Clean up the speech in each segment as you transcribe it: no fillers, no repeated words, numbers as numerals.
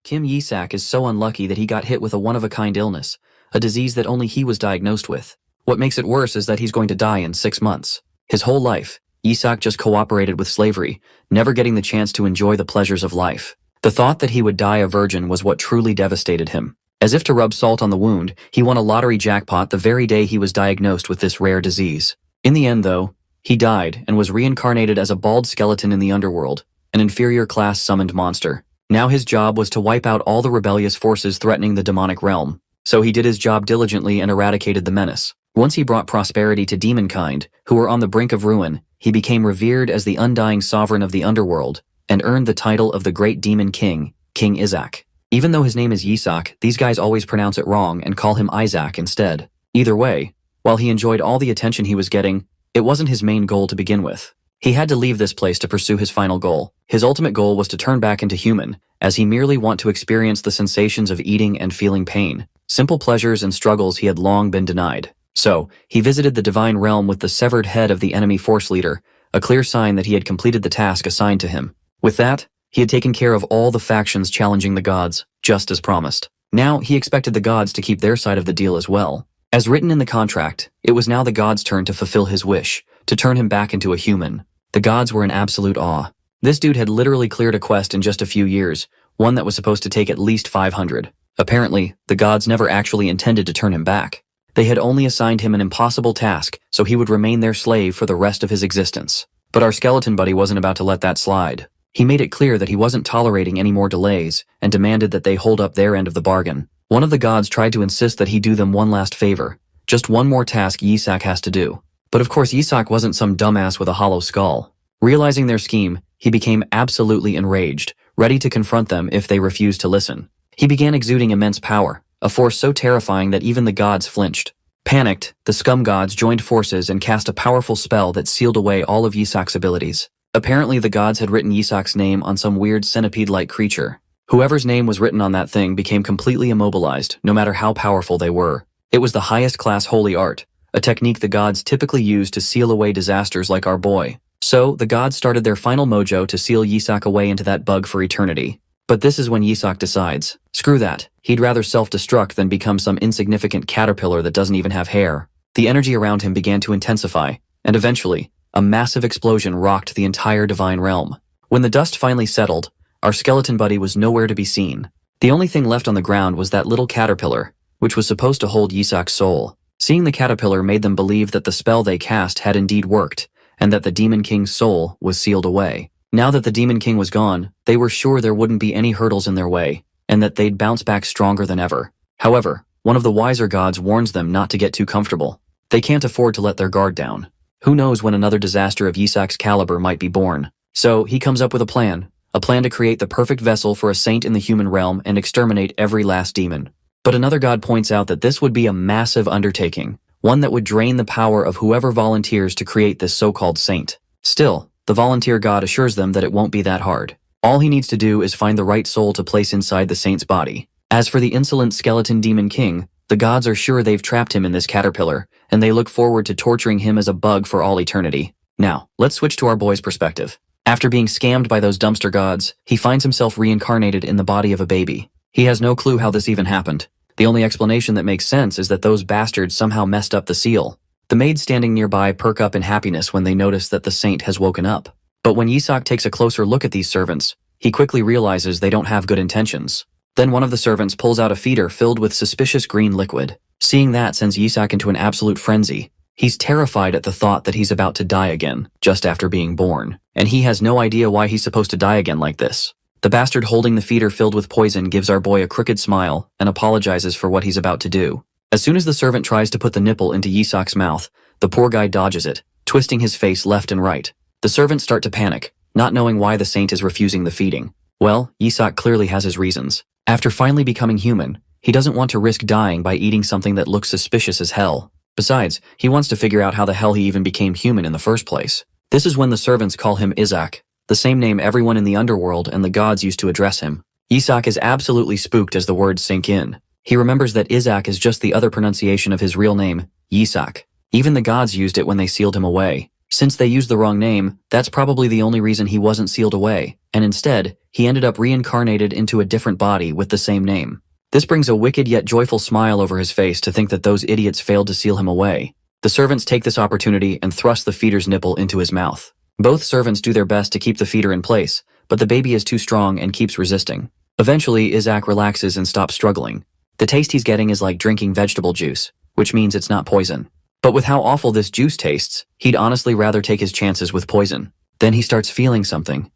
Kim Yisak is so unlucky that he got hit with a one-of-a-kind illness, a disease that only he was diagnosed with. What makes it worse is that he's going to die in 6 months. His whole life, Yisak just cooperated with slavery, never getting the chance to enjoy the pleasures of life. The thought that he would die a virgin was what truly devastated him. As if to rub salt on the wound, he won a lottery jackpot the very day he was diagnosed with this rare disease. In the end, though, he died and was reincarnated as a bald skeleton in the underworld, an inferior class summoned monster. Now his job was to wipe out all the rebellious forces threatening the demonic realm. So he did his job diligently and eradicated the menace. Once he brought prosperity to demonkind, who were on the brink of ruin, he became revered as the undying sovereign of the underworld, and earned the title of the Great Demon King, King Izak. Even though his name is Yisak, these guys always pronounce it wrong and call him Isaac instead. Either way, while he enjoyed all the attention he was getting, it wasn't his main goal to begin with. He had to leave this place to pursue his final goal. His ultimate goal was to turn back into human, as he merely wanted to experience the sensations of eating and feeling pain, simple pleasures and struggles he had long been denied. So, he visited the divine realm with the severed head of the enemy force leader, a clear sign that he had completed the task assigned to him. With that, he had taken care of all the factions challenging the gods, just as promised. Now, he expected the gods to keep their side of the deal as well. As written in the contract, it was now the gods' turn to fulfill his wish, to turn him back into a human. The gods were in absolute awe. This dude had literally cleared a quest in just a few years, one that was supposed to take at least 500. Apparently, the gods never actually intended to turn him back. They had only assigned him an impossible task, so he would remain their slave for the rest of his existence. But our skeleton buddy wasn't about to let that slide. He made it clear that he wasn't tolerating any more delays, and demanded that they hold up their end of the bargain. One of the gods tried to insist that he do them one last favor. Just one more task Yisak has to do. But of course Yisak wasn't some dumbass with a hollow skull. Realizing their scheme, he became absolutely enraged, ready to confront them if they refused to listen. He began exuding immense power, a force so terrifying that even the gods flinched. Panicked, the scum gods joined forces and cast a powerful spell that sealed away all of Yisak's abilities. Apparently the gods had written Yisak's name on some weird centipede-like creature. Whoever's name was written on that thing became completely immobilized, no matter how powerful they were. It was the highest class holy art, a technique the gods typically use to seal away disasters like our boy. So, the gods started their final mojo to seal Yisak away into that bug for eternity. But this is when Yisak decides, screw that, he'd rather self-destruct than become some insignificant caterpillar that doesn't even have hair. The energy around him began to intensify, and eventually, a massive explosion rocked the entire divine realm. When the dust finally settled, our skeleton buddy was nowhere to be seen. The only thing left on the ground was that little caterpillar, which was supposed to hold Yisak's soul. Seeing the caterpillar made them believe that the spell they cast had indeed worked, and that the Demon King's soul was sealed away. Now that the Demon King was gone, they were sure there wouldn't be any hurdles in their way, and that they'd bounce back stronger than ever. However, one of the wiser gods warns them not to get too comfortable. They can't afford to let their guard down. Who knows when another disaster of Yisak's caliber might be born. So, he comes up with a plan to create the perfect vessel for a saint in the human realm and exterminate every last demon. But another god points out that this would be a massive undertaking, one that would drain the power of whoever volunteers to create this so-called saint. Still, the volunteer god assures them that it won't be that hard. All he needs to do is find the right soul to place inside the saint's body. As for the insolent skeleton demon king, the gods are sure they've trapped him in this caterpillar, and they look forward to torturing him as a bug for all eternity. Now, let's switch to our boy's perspective. After being scammed by those dumpster gods, he finds himself reincarnated in the body of a baby. He has no clue how this even happened. The only explanation that makes sense is that those bastards somehow messed up the seal. The maids standing nearby perk up in happiness when they notice that the saint has woken up. But when Yisak takes a closer look at these servants, he quickly realizes they don't have good intentions. Then one of the servants pulls out a feeder filled with suspicious green liquid. Seeing that sends Yisak into an absolute frenzy. He's terrified at the thought that he's about to die again, just after being born. And he has no idea why he's supposed to die again like this. The bastard holding the feeder filled with poison gives our boy a crooked smile and apologizes for what he's about to do. As soon as the servant tries to put the nipple into Yisak's mouth, the poor guy dodges it, twisting his face left and right. The servants start to panic, not knowing why the saint is refusing the feeding. Well, Yisak clearly has his reasons. After finally becoming human, he doesn't want to risk dying by eating something that looks suspicious as hell. Besides, he wants to figure out how the hell he even became human in the first place. This is when the servants call him Izak, the same name everyone in the underworld and the gods used to address him. Yisak is absolutely spooked as the words sink in. He remembers that Izak is just the other pronunciation of his real name, Yisak. Even the gods used it when they sealed him away. Since they used the wrong name, that's probably the only reason he wasn't sealed away. and instead, he ended up reincarnated into a different body with the same name. This brings a wicked yet joyful smile over his face to think that those idiots failed to seal him away. The servants take this opportunity and thrust the feeder's nipple into his mouth. Both servants do their best to keep the feeder in place, but the baby is too strong and keeps resisting. Eventually, Isaac relaxes and stops struggling. The taste he's getting is like drinking vegetable juice, which means it's not poison. But with how awful this juice tastes, he'd honestly rather take his chances with poison. Then he starts feeling something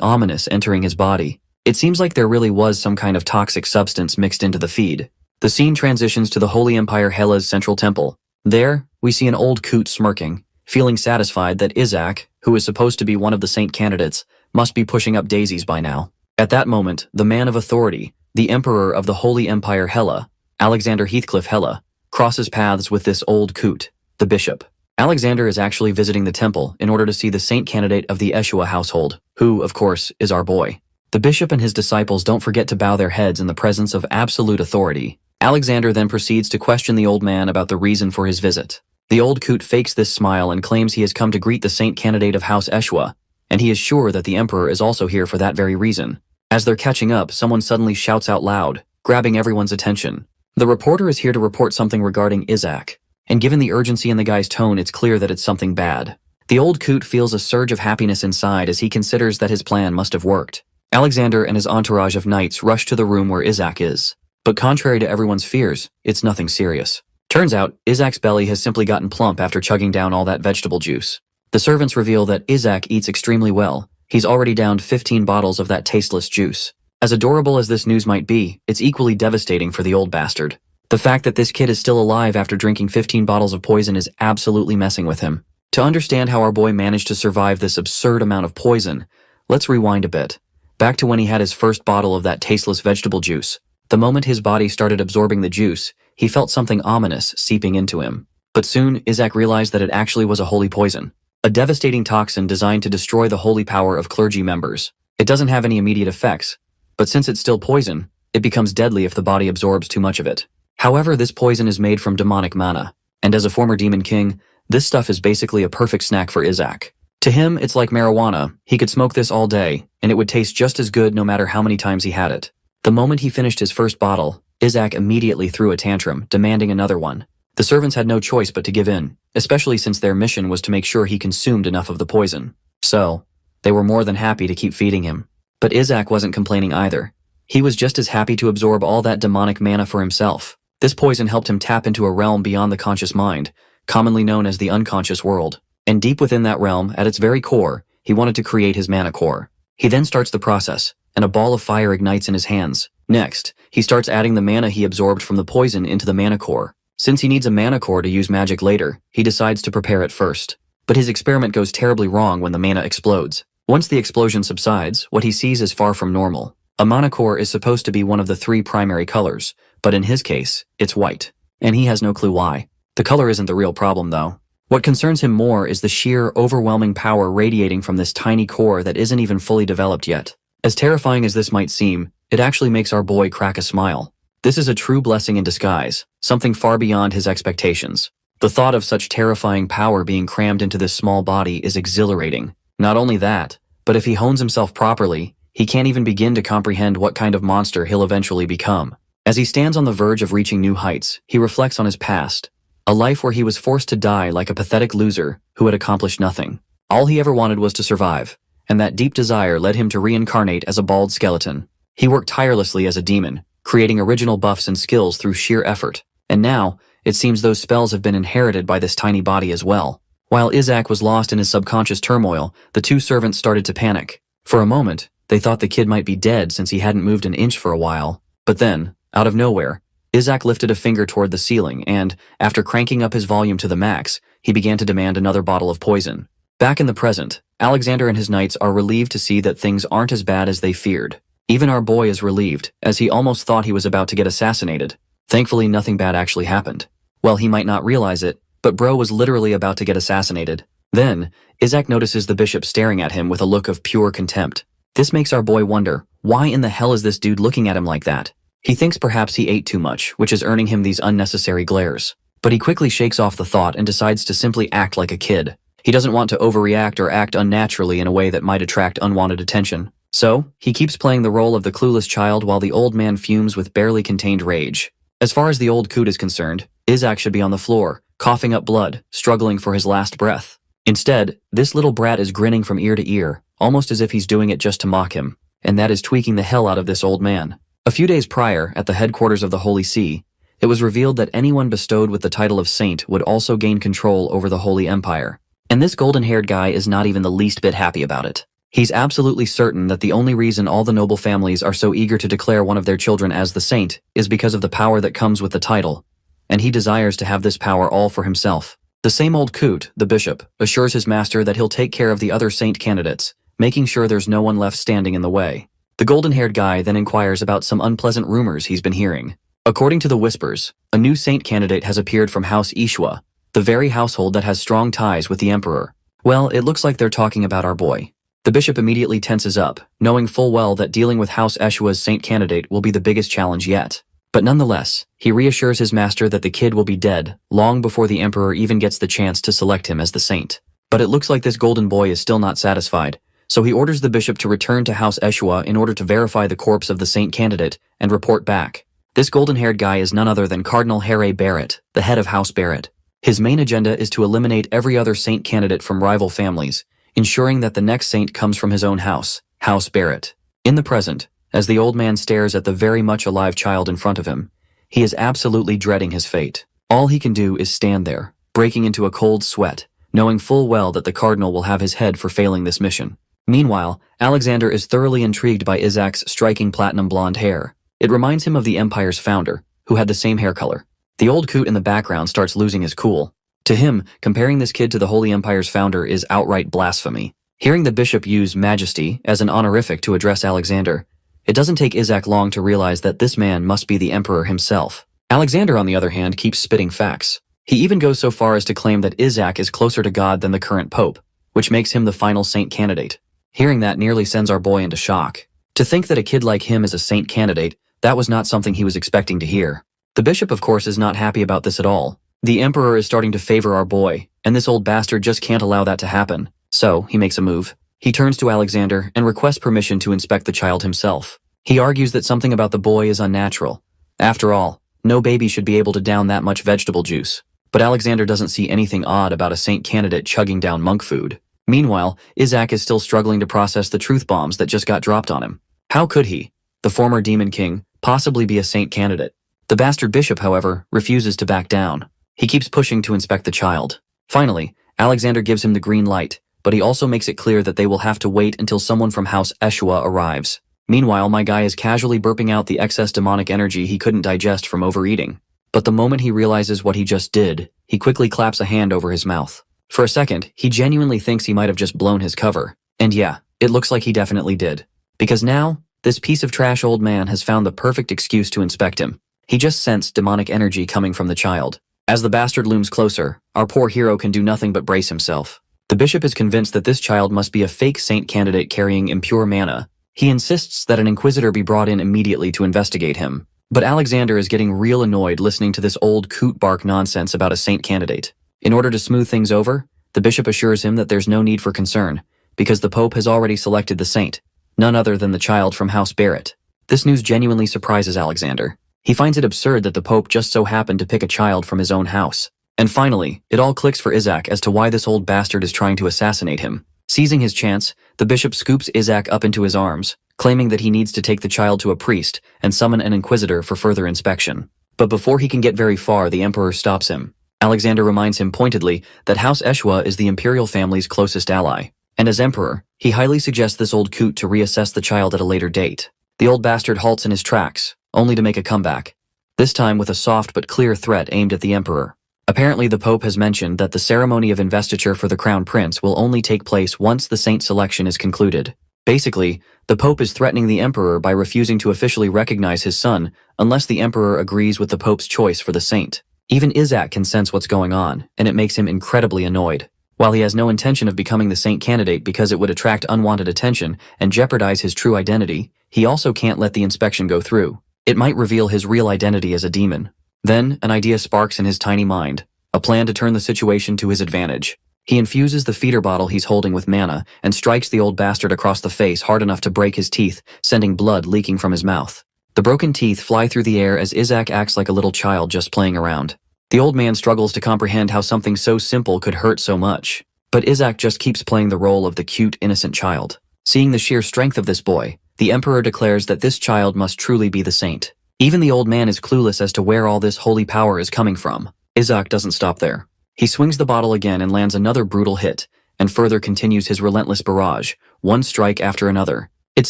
ominous entering his body. It seems like there really was some kind of toxic substance mixed into the feed. The scene transitions to the Holy Empire Hela's central temple. There, we see an old coot smirking, feeling satisfied that Isaac, who is supposed to be one of the saint candidates, must be pushing up daisies by now. At that moment, the man of authority, the emperor of the Holy Empire Hela, Alexander Heathcliff Hela, crosses paths with this old coot, the bishop. Alexander is actually visiting the temple in order to see the saint candidate of the Eshua household, who, of course, is our boy. The bishop and his disciples don't forget to bow their heads in the presence of absolute authority. Alexander then proceeds to question the old man about the reason for his visit. The old coot fakes this smile and claims he has come to greet the saint candidate of House Eshua, and he is sure that the emperor is also here for that very reason. As they're catching up, someone suddenly shouts out loud, grabbing everyone's attention. The reporter is here to report something regarding Isaac, and given the urgency in the guy's tone, it's clear that it's something bad. The old coot feels a surge of happiness inside as he considers that his plan must have worked. Alexander and his entourage of knights rush to the room where Isaac is. But contrary to everyone's fears, it's nothing serious. Turns out, Isaac's belly has simply gotten plump after chugging down all that vegetable juice. The servants reveal that Isaac eats extremely well. He's already downed 15 bottles of that tasteless juice. As adorable as this news might be, it's equally devastating for the old bastard. The fact that this kid is still alive after drinking 15 bottles of poison is absolutely messing with him. To understand how our boy managed to survive this absurd amount of poison, let's rewind a bit. Back to when he had his first bottle of that tasteless vegetable juice. The moment his body started absorbing the juice, he felt something ominous seeping into him. But soon, Isaac realized that it actually was a holy poison. A devastating toxin designed to destroy the holy power of clergy members. It doesn't have any immediate effects, but since it's still poison, it becomes deadly if the body absorbs too much of it. However, this poison is made from demonic mana, and as a former demon king, this stuff is basically a perfect snack for Isaac. To him, it's like marijuana. He could smoke this all day, and it would taste just as good no matter how many times he had it. The moment he finished his first bottle, Isaac immediately threw a tantrum, demanding another one. The servants had no choice but to give in, especially since their mission was to make sure he consumed enough of the poison. So, they were more than happy to keep feeding him. But Isaac wasn't complaining either. He was just as happy to absorb all that demonic mana for himself. This poison helped him tap into a realm beyond the conscious mind, commonly known as the unconscious world. And deep within that realm, at its very core, he wanted to create his mana core. He then starts the process, and a ball of fire ignites in his hands. Next, he starts adding the mana he absorbed from the poison into the mana core. Since he needs a mana core to use magic later, he decides to prepare it first. But his experiment goes terribly wrong when the mana explodes. Once the explosion subsides, what he sees is far from normal. A mana core is supposed to be one of the 3 primary colors, but in his case, it's white. And he has no clue why. The color isn't the real problem, though. What concerns him more is the sheer, overwhelming power radiating from this tiny core that isn't even fully developed yet. As terrifying as this might seem, it actually makes our boy crack a smile. This is a true blessing in disguise, something far beyond his expectations. The thought of such terrifying power being crammed into this small body is exhilarating. Not only that, but if he hones himself properly, he can't even begin to comprehend what kind of monster he'll eventually become. As he stands on the verge of reaching new heights, he reflects on his past, a life where he was forced to die like a pathetic loser who had accomplished nothing. All he ever wanted was to survive, and that deep desire led him to reincarnate as a bald skeleton. He worked tirelessly as a demon, creating original buffs and skills through sheer effort, and now, it seems those spells have been inherited by this tiny body as well. While Isaac was lost in his subconscious turmoil, the 2 servants started to panic. For a moment, they thought the kid might be dead since he hadn't moved an inch for a while. But then, out of nowhere, Isaac lifted a finger toward the ceiling and, after cranking up his volume to the max, he began to demand another bottle of poison. Back in the present, Alexander and his knights are relieved to see that things aren't as bad as they feared. Even our boy is relieved, as he almost thought he was about to get assassinated. Thankfully, nothing bad actually happened. Well, he might not realize it, but bro was literally about to get assassinated. Then, Isaac notices the bishop staring at him with a look of pure contempt. This makes our boy wonder, why in the hell is this dude looking at him like that? He thinks perhaps he ate too much, which is earning him these unnecessary glares. But he quickly shakes off the thought and decides to simply act like a kid. He doesn't want to overreact or act unnaturally in a way that might attract unwanted attention. So, he keeps playing the role of the clueless child while the old man fumes with barely contained rage. As far as the old coot is concerned, Isaac should be on the floor, coughing up blood, struggling for his last breath. Instead, this little brat is grinning from ear to ear, almost as if he's doing it just to mock him, and that is tweaking the hell out of this old man. A few days prior, at the headquarters of the Holy See, it was revealed that anyone bestowed with the title of saint would also gain control over the Holy Empire. And this golden-haired guy is not even the least bit happy about it. He's absolutely certain that the only reason all the noble families are so eager to declare one of their children as the saint is because of the power that comes with the title, and he desires to have this power all for himself. The same old coot, the bishop, assures his master that he'll take care of the other saint candidates, making sure there's no one left standing in the way. The golden-haired guy then inquires about some unpleasant rumors he's been hearing. According to the whispers, a new saint candidate has appeared from House Ishwa, the very household that has strong ties with the emperor. Well, it looks like they're talking about our boy. The bishop immediately tenses up, knowing full well that dealing with House Eshua's saint candidate will be the biggest challenge yet. But nonetheless, he reassures his master that the kid will be dead long before the emperor even gets the chance to select him as the saint. But it looks like this golden boy is still not satisfied, so he orders the bishop to return to House Eshua in order to verify the corpse of the saint candidate and report back. This golden-haired guy is none other than Cardinal Harry Barrett, the head of House Barrett. His main agenda is to eliminate every other saint candidate from rival families, ensuring that the next saint comes from his own house, House Barrett. In the present, as the old man stares at the very much alive child in front of him, he is absolutely dreading his fate. All he can do is stand there, breaking into a cold sweat, knowing full well that the cardinal will have his head for failing this mission. Meanwhile, Alexander is thoroughly intrigued by Isaac's striking platinum blonde hair. It reminds him of the Empire's founder, who had the same hair color. The old coot in the background starts losing his cool. To him, comparing this kid to the Holy Empire's founder is outright blasphemy. Hearing the bishop use majesty as an honorific to address Alexander, it doesn't take Isaac long to realize that this man must be the emperor himself. Alexander, on the other hand, keeps spitting facts. He even goes so far as to claim that Isaac is closer to God than the current pope, which makes him the final saint candidate. Hearing that nearly sends our boy into shock. To think that a kid like him is a saint candidate, that was not something he was expecting to hear. The bishop, of course, is not happy about this at all. The emperor is starting to favor our boy, and this old bastard just can't allow that to happen. So, he makes a move. He turns to Alexander and requests permission to inspect the child himself. He argues that something about the boy is unnatural. After all, no baby should be able to down that much vegetable juice. But Alexander doesn't see anything odd about a saint candidate chugging down monk food. Meanwhile, Isaac is still struggling to process the truth bombs that just got dropped on him. How could he, the former demon king, possibly be a saint candidate? The bastard bishop, however, refuses to back down. He keeps pushing to inspect the child. Finally, Alexander gives him the green light, but he also makes it clear that they will have to wait until someone from House Eshua arrives. Meanwhile, my guy is casually burping out the excess demonic energy he couldn't digest from overeating. But the moment he realizes what he just did, he quickly claps a hand over his mouth. For a second, he genuinely thinks he might have just blown his cover. And yeah, it looks like he definitely did. Because now, this piece of trash old man has found the perfect excuse to inspect him. He just sensed demonic energy coming from the child. As the bastard looms closer, our poor hero can do nothing but brace himself. The bishop is convinced that this child must be a fake saint candidate carrying impure mana. He insists that an inquisitor be brought in immediately to investigate him. But Alexander is getting real annoyed listening to this old coot bark nonsense about a saint candidate. In order to smooth things over, the bishop assures him that there's no need for concern, because the pope has already selected the saint, none other than the child from House Barrett. This news genuinely surprises Alexander. He finds it absurd that the pope just so happened to pick a child from his own house. And finally, it all clicks for Isaac as to why this old bastard is trying to assassinate him. Seizing his chance, the bishop scoops Isaac up into his arms, claiming that he needs to take the child to a priest and summon an inquisitor for further inspection. But before he can get very far, the emperor stops him. Alexander reminds him pointedly that House Eshua is the imperial family's closest ally, and as emperor, he highly suggests this old coot to reassess the child at a later date. The old bastard halts in his tracks, only to make a comeback, this time with a soft but clear threat aimed at the emperor. Apparently, the pope has mentioned that the ceremony of investiture for the crown prince will only take place once the saint selection is concluded. Basically, the pope is threatening the emperor by refusing to officially recognize his son unless the emperor agrees with the pope's choice for the saint. Even Isaac can sense what's going on, and it makes him incredibly annoyed. While he has no intention of becoming the saint candidate because it would attract unwanted attention and jeopardize his true identity, he also can't let the inspection go through. It might reveal his real identity as a demon. Then, an idea sparks in his tiny mind, a plan to turn the situation to his advantage. He infuses the feeder bottle he's holding with mana and strikes the old bastard across the face hard enough to break his teeth, sending blood leaking from his mouth. The broken teeth fly through the air as Isaac acts like a little child just playing around. The old man struggles to comprehend how something so simple could hurt so much. But Isaac just keeps playing the role of the cute, innocent child. Seeing the sheer strength of this boy, the Emperor declares that this child must truly be the saint. Even the old man is clueless as to where all this holy power is coming from. Isaac doesn't stop there. He swings the bottle again and lands another brutal hit, and further continues his relentless barrage, one strike after another. It's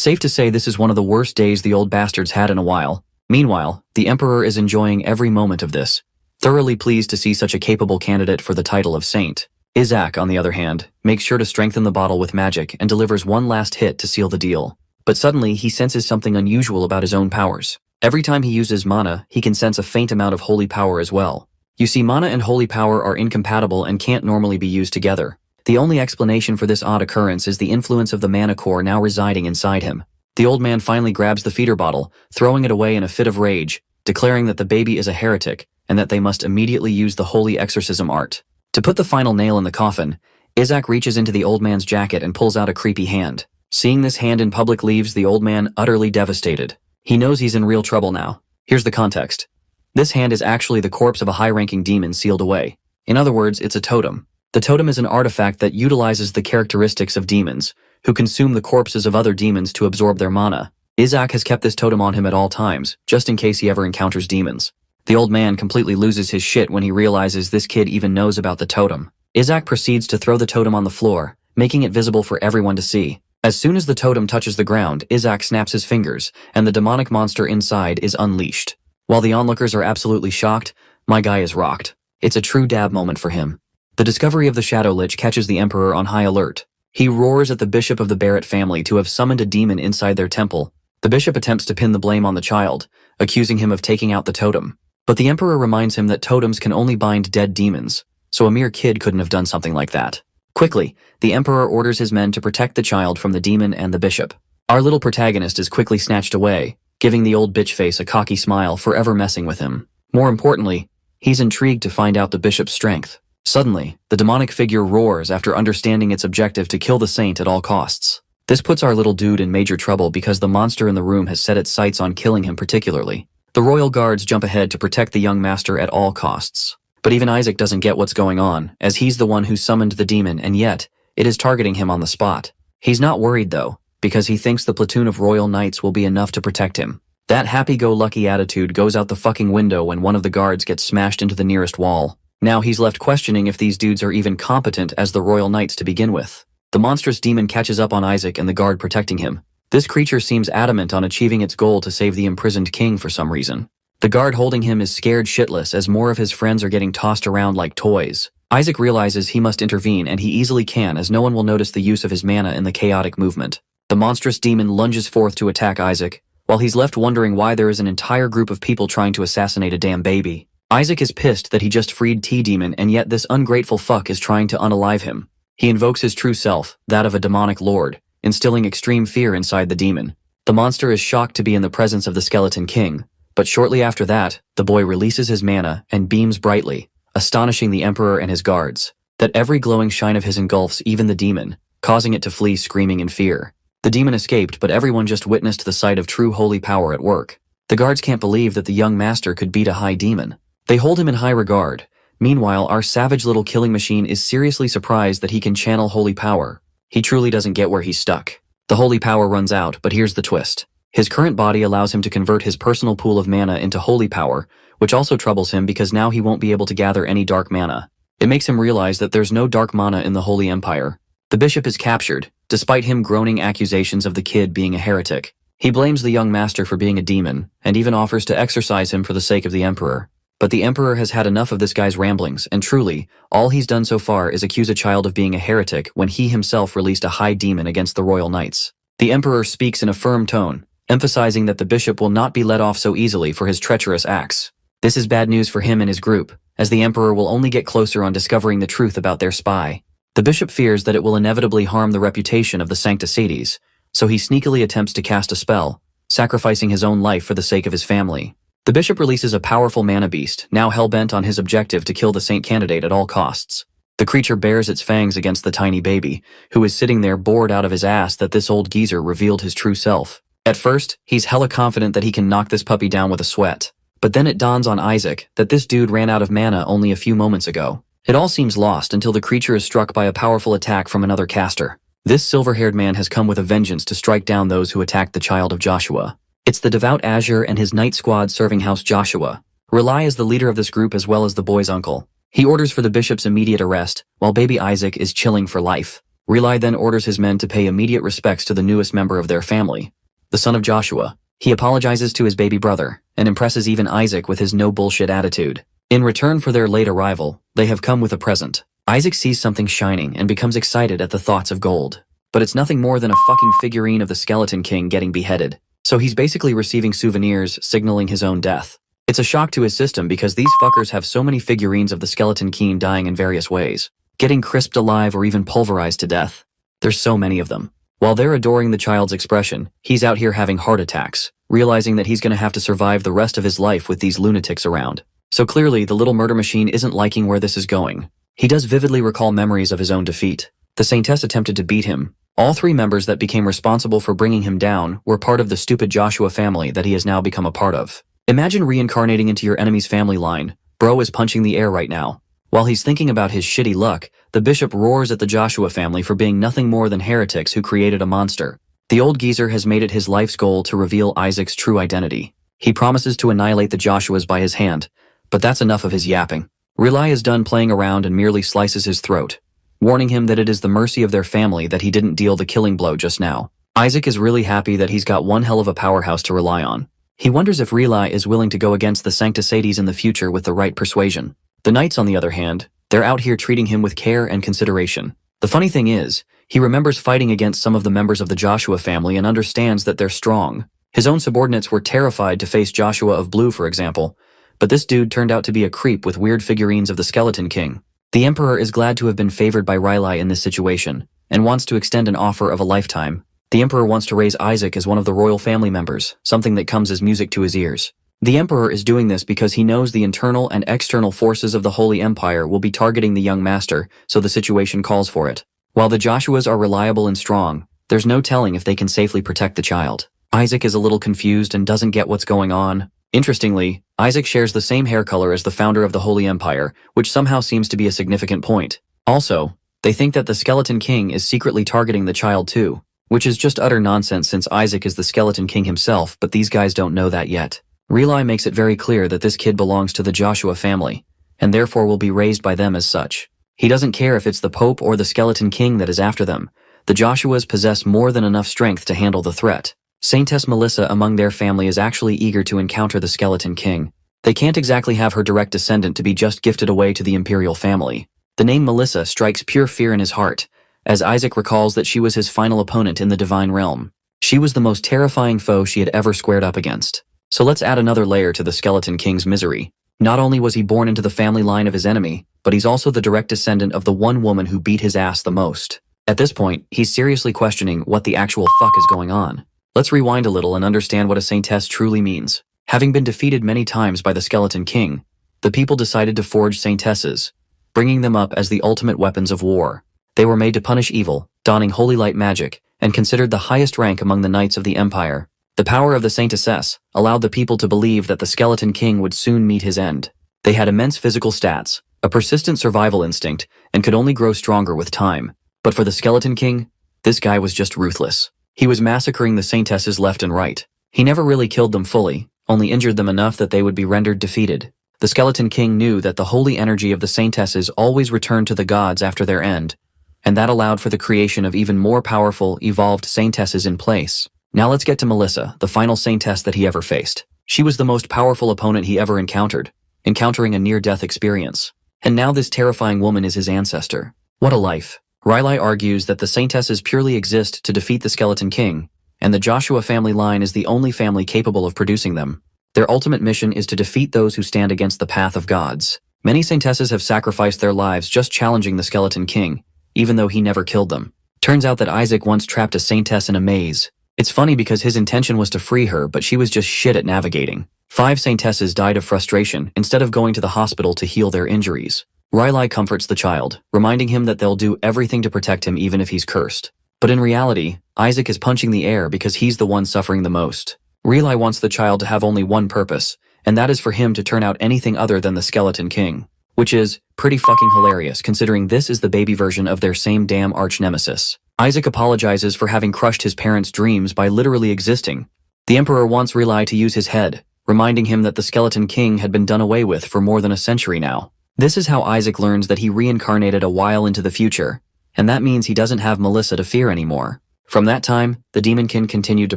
safe to say this is one of the worst days the old bastard's had in a while. Meanwhile, the Emperor is enjoying every moment of this, thoroughly pleased to see such a capable candidate for the title of saint. Isaac, on the other hand, makes sure to strengthen the bottle with magic and delivers one last hit to seal the deal. But suddenly, he senses something unusual about his own powers. Every time he uses mana, he can sense a faint amount of holy power as well. You see, mana and holy power are incompatible and can't normally be used together. The only explanation for this odd occurrence is the influence of the mana core now residing inside him. The old man finally grabs the feeder bottle, throwing it away in a fit of rage, declaring that the baby is a heretic and that they must immediately use the holy exorcism art. To put the final nail in the coffin, Isaac reaches into the old man's jacket and pulls out a creepy hand. Seeing this hand in public leaves the old man utterly devastated. He knows he's in real trouble now. Here's the context. This hand is actually the corpse of a high-ranking demon sealed away. In other words, it's a totem. The totem is an artifact that utilizes the characteristics of demons, who consume the corpses of other demons to absorb their mana. Isaac has kept this totem on him at all times, just in case he ever encounters demons. The old man completely loses his shit when he realizes this kid even knows about the totem. Isaac proceeds to throw the totem on the floor, making it visible for everyone to see. As soon as the totem touches the ground, Isaac snaps his fingers, and the demonic monster inside is unleashed. While the onlookers are absolutely shocked, my guy is rocked. It's a true dab moment for him. The discovery of the Shadow Lich catches the Emperor on high alert. He roars at the bishop of the Barrett family to have summoned a demon inside their temple. The bishop attempts to pin the blame on the child, accusing him of taking out the totem. But the Emperor reminds him that totems can only bind dead demons, so a mere kid couldn't have done something like that. Quickly, the Emperor orders his men to protect the child from the demon and the bishop. Our little protagonist is quickly snatched away, giving the old bitch face a cocky smile, forever messing with him. More importantly, he's intrigued to find out the bishop's strength. Suddenly, the demonic figure roars after understanding its objective to kill the saint at all costs. This puts our little dude in major trouble because the monster in the room has set its sights on killing him particularly. The royal guards jump ahead to protect the young master at all costs. But even Isaac doesn't get what's going on, as he's the one who summoned the demon, and yet, it is targeting him on the spot. He's not worried though, because he thinks the platoon of royal knights will be enough to protect him. That happy-go-lucky attitude goes out the fucking window when one of the guards gets smashed into the nearest wall. Now he's left questioning if these dudes are even competent as the royal knights to begin with. The monstrous demon catches up on Isaac and the guard protecting him. This creature seems adamant on achieving its goal to save the imprisoned king for some reason. The guard holding him is scared shitless as more of his friends are getting tossed around like toys. Isaac realizes he must intervene, and he easily can, as no one will notice the use of his mana in the chaotic movement. The monstrous demon lunges forth to attack Isaac, while he's left wondering why there is an entire group of people trying to assassinate a damn baby. Isaac is pissed that he just freed T-Demon, and yet this ungrateful fuck is trying to unalive him. He invokes his true self, that of a demonic lord, instilling extreme fear inside the demon. The monster is shocked to be in the presence of the Skeleton King, but shortly after that, the boy releases his mana and beams brightly, astonishing the Emperor and his guards. That every glowing shine of his engulfs even the demon, causing it to flee screaming in fear. The demon escaped, but everyone just witnessed the sight of true holy power at work. The guards can't believe that the young master could beat a high demon. They hold him in high regard. Meanwhile, our savage little killing machine is seriously surprised that he can channel holy power. He truly doesn't get where he's stuck. The holy power runs out, but here's the twist. His current body allows him to convert his personal pool of mana into holy power, which also troubles him because now he won't be able to gather any dark mana. It makes him realize that there's no dark mana in the Holy Empire. The bishop is captured, despite him groaning accusations of the kid being a heretic. He blames the young master for being a demon, and even offers to exorcise him for the sake of the Emperor. But the Emperor has had enough of this guy's ramblings, and truly, all he's done so far is accuse a child of being a heretic when he himself released a high demon against the royal knights. The Emperor speaks in a firm tone, emphasizing that the bishop will not be let off so easily for his treacherous acts. This is bad news for him and his group, as the Emperor will only get closer on discovering the truth about their spy. The bishop fears that it will inevitably harm the reputation of the Sancta Sedes, so he sneakily attempts to cast a spell, sacrificing his own life for the sake of his family. The bishop releases a powerful mana beast, now hell-bent on his objective to kill the saint candidate at all costs. The creature bares its fangs against the tiny baby, who is sitting there bored out of his ass that this old geezer revealed his true self. At first, he's hella confident that he can knock this puppy down with a sweat. But then it dawns on Isaac that this dude ran out of mana only a few moments ago. It all seems lost until the creature is struck by a powerful attack from another caster. This silver-haired man has come with a vengeance to strike down those who attacked the child of Joshua. It's the devout Azure and his night squad serving House Joshua. Relai is the leader of this group as well as the boy's uncle. He orders for the bishop's immediate arrest, while baby Isaac is chilling for life. Relai then orders his men to pay immediate respects to the newest member of their family, the son of Joshua. He apologizes to his baby brother, and impresses even Isaac with his no-bullshit attitude. In return for their late arrival, they have come with a present. Isaac sees something shining and becomes excited at the thoughts of gold. But it's nothing more than a fucking figurine of the Skeleton King getting beheaded. So he's basically receiving souvenirs, signaling his own death. It's a shock to his system because these fuckers have so many figurines of the Skeleton King dying in various ways, getting crisped alive or even pulverized to death. There's so many of them. While they're adoring the child's expression, he's out here having heart attacks, realizing that he's gonna have to survive the rest of his life with these lunatics around. So clearly, the little murder machine isn't liking where this is going. He does vividly recall memories of his own defeat. The Saintess attempted to beat him. All three members that became responsible for bringing him down were part of the stupid Joshua family that he has now become a part of. Imagine reincarnating into your enemy's family line. Bro is punching the air right now. While he's thinking about his shitty luck, the bishop roars at the Joshua family for being nothing more than heretics who created a monster. The old geezer has made it his life's goal to reveal Isaac's true identity. He promises to annihilate the Joshuas by his hand, but that's enough of his yapping. Relai is done playing around and merely slices his throat, warning him that it is the mercy of their family that he didn't deal the killing blow just now. Isaac is really happy that he's got one hell of a powerhouse to rely on. He wonders if Relai is willing to go against the Sanctisades in the future with the right persuasion. The knights, on the other hand, they're out here treating him with care and consideration. The funny thing is, he remembers fighting against some of the members of the Joshua family and understands that they're strong. His own subordinates were terrified to face Joshua of Blue, for example, but this dude turned out to be a creep with weird figurines of the Skeleton King. The Emperor is glad to have been favored by Relai in this situation, and wants to extend an offer of a lifetime. The Emperor wants to raise Isaac as one of the royal family members, something that comes as music to his ears. The Emperor is doing this because he knows the internal and external forces of the Holy Empire will be targeting the young master, so the situation calls for it. While the Joshuas are reliable and strong, there's no telling if they can safely protect the child. Isaac is a little confused and doesn't get what's going on. Interestingly, Isaac shares the same hair color as the founder of the Holy Empire, which somehow seems to be a significant point. Also, they think that the Skeleton King is secretly targeting the child too, which is just utter nonsense since Isaac is the Skeleton King himself, but these guys don't know that yet. Relai makes it very clear that this kid belongs to the Joshua family, and therefore will be raised by them as such. He doesn't care if it's the Pope or the Skeleton King that is after them. The Joshuas possess more than enough strength to handle the threat. Saintess Melissa among their family is actually eager to encounter the Skeleton King. They can't exactly have her direct descendant to be just gifted away to the imperial family. The name Melissa strikes pure fear in his heart, as Isaac recalls that she was his final opponent in the divine realm. She was the most terrifying foe she had ever squared up against. So let's add another layer to the Skeleton King's misery. Not only was he born into the family line of his enemy, but he's also the direct descendant of the one woman who beat his ass the most. At this point, he's seriously questioning what the actual fuck is going on. Let's rewind a little and understand what a saintess truly means. Having been defeated many times by the Skeleton King, the people decided to forge saintesses, bringing them up as the ultimate weapons of war. They were made to punish evil, donning holy light magic, and considered the highest rank among the knights of the empire. The power of the saintesses allowed the people to believe that the Skeleton King would soon meet his end. They had immense physical stats, a persistent survival instinct, and could only grow stronger with time. But for the Skeleton King, this guy was just ruthless. He was massacring the saintesses left and right. He never really killed them fully, only injured them enough that they would be rendered defeated. The Skeleton King knew that the holy energy of the saintesses always returned to the gods after their end, and that allowed for the creation of even more powerful, evolved saintesses in place. Now let's get to Melissa, the final saintess that he ever faced. She was the most powerful opponent he ever encountered, encountering a near-death experience. And now this terrifying woman is his ancestor. What a life. Relai argues that the saintesses purely exist to defeat the Skeleton King, and the Joshua family line is the only family capable of producing them. Their ultimate mission is to defeat those who stand against the path of gods. Many saintesses have sacrificed their lives just challenging the Skeleton King, even though he never killed them. Turns out that Isaac once trapped a saintess in a maze. It's funny because his intention was to free her, but she was just shit at navigating. 5 saintesses died of frustration instead of going to the hospital to heal their injuries. Rylai comforts the child, reminding him that they'll do everything to protect him even if he's cursed. But in reality, Isaac is punching the air because he's the one suffering the most. Rylai wants the child to have only one purpose, and that is for him to turn out anything other than the Skeleton King. Which is pretty fucking hilarious considering this is the baby version of their same damn arch-nemesis. Isaac apologizes for having crushed his parents' dreams by literally existing. The Emperor wants Rylai to use his head, reminding him that the Skeleton King had been done away with for more than a century now. This is how Isaac learns that he reincarnated a while into the future, and that means he doesn't have Melissa to fear anymore. From that time, the Demonkin continued to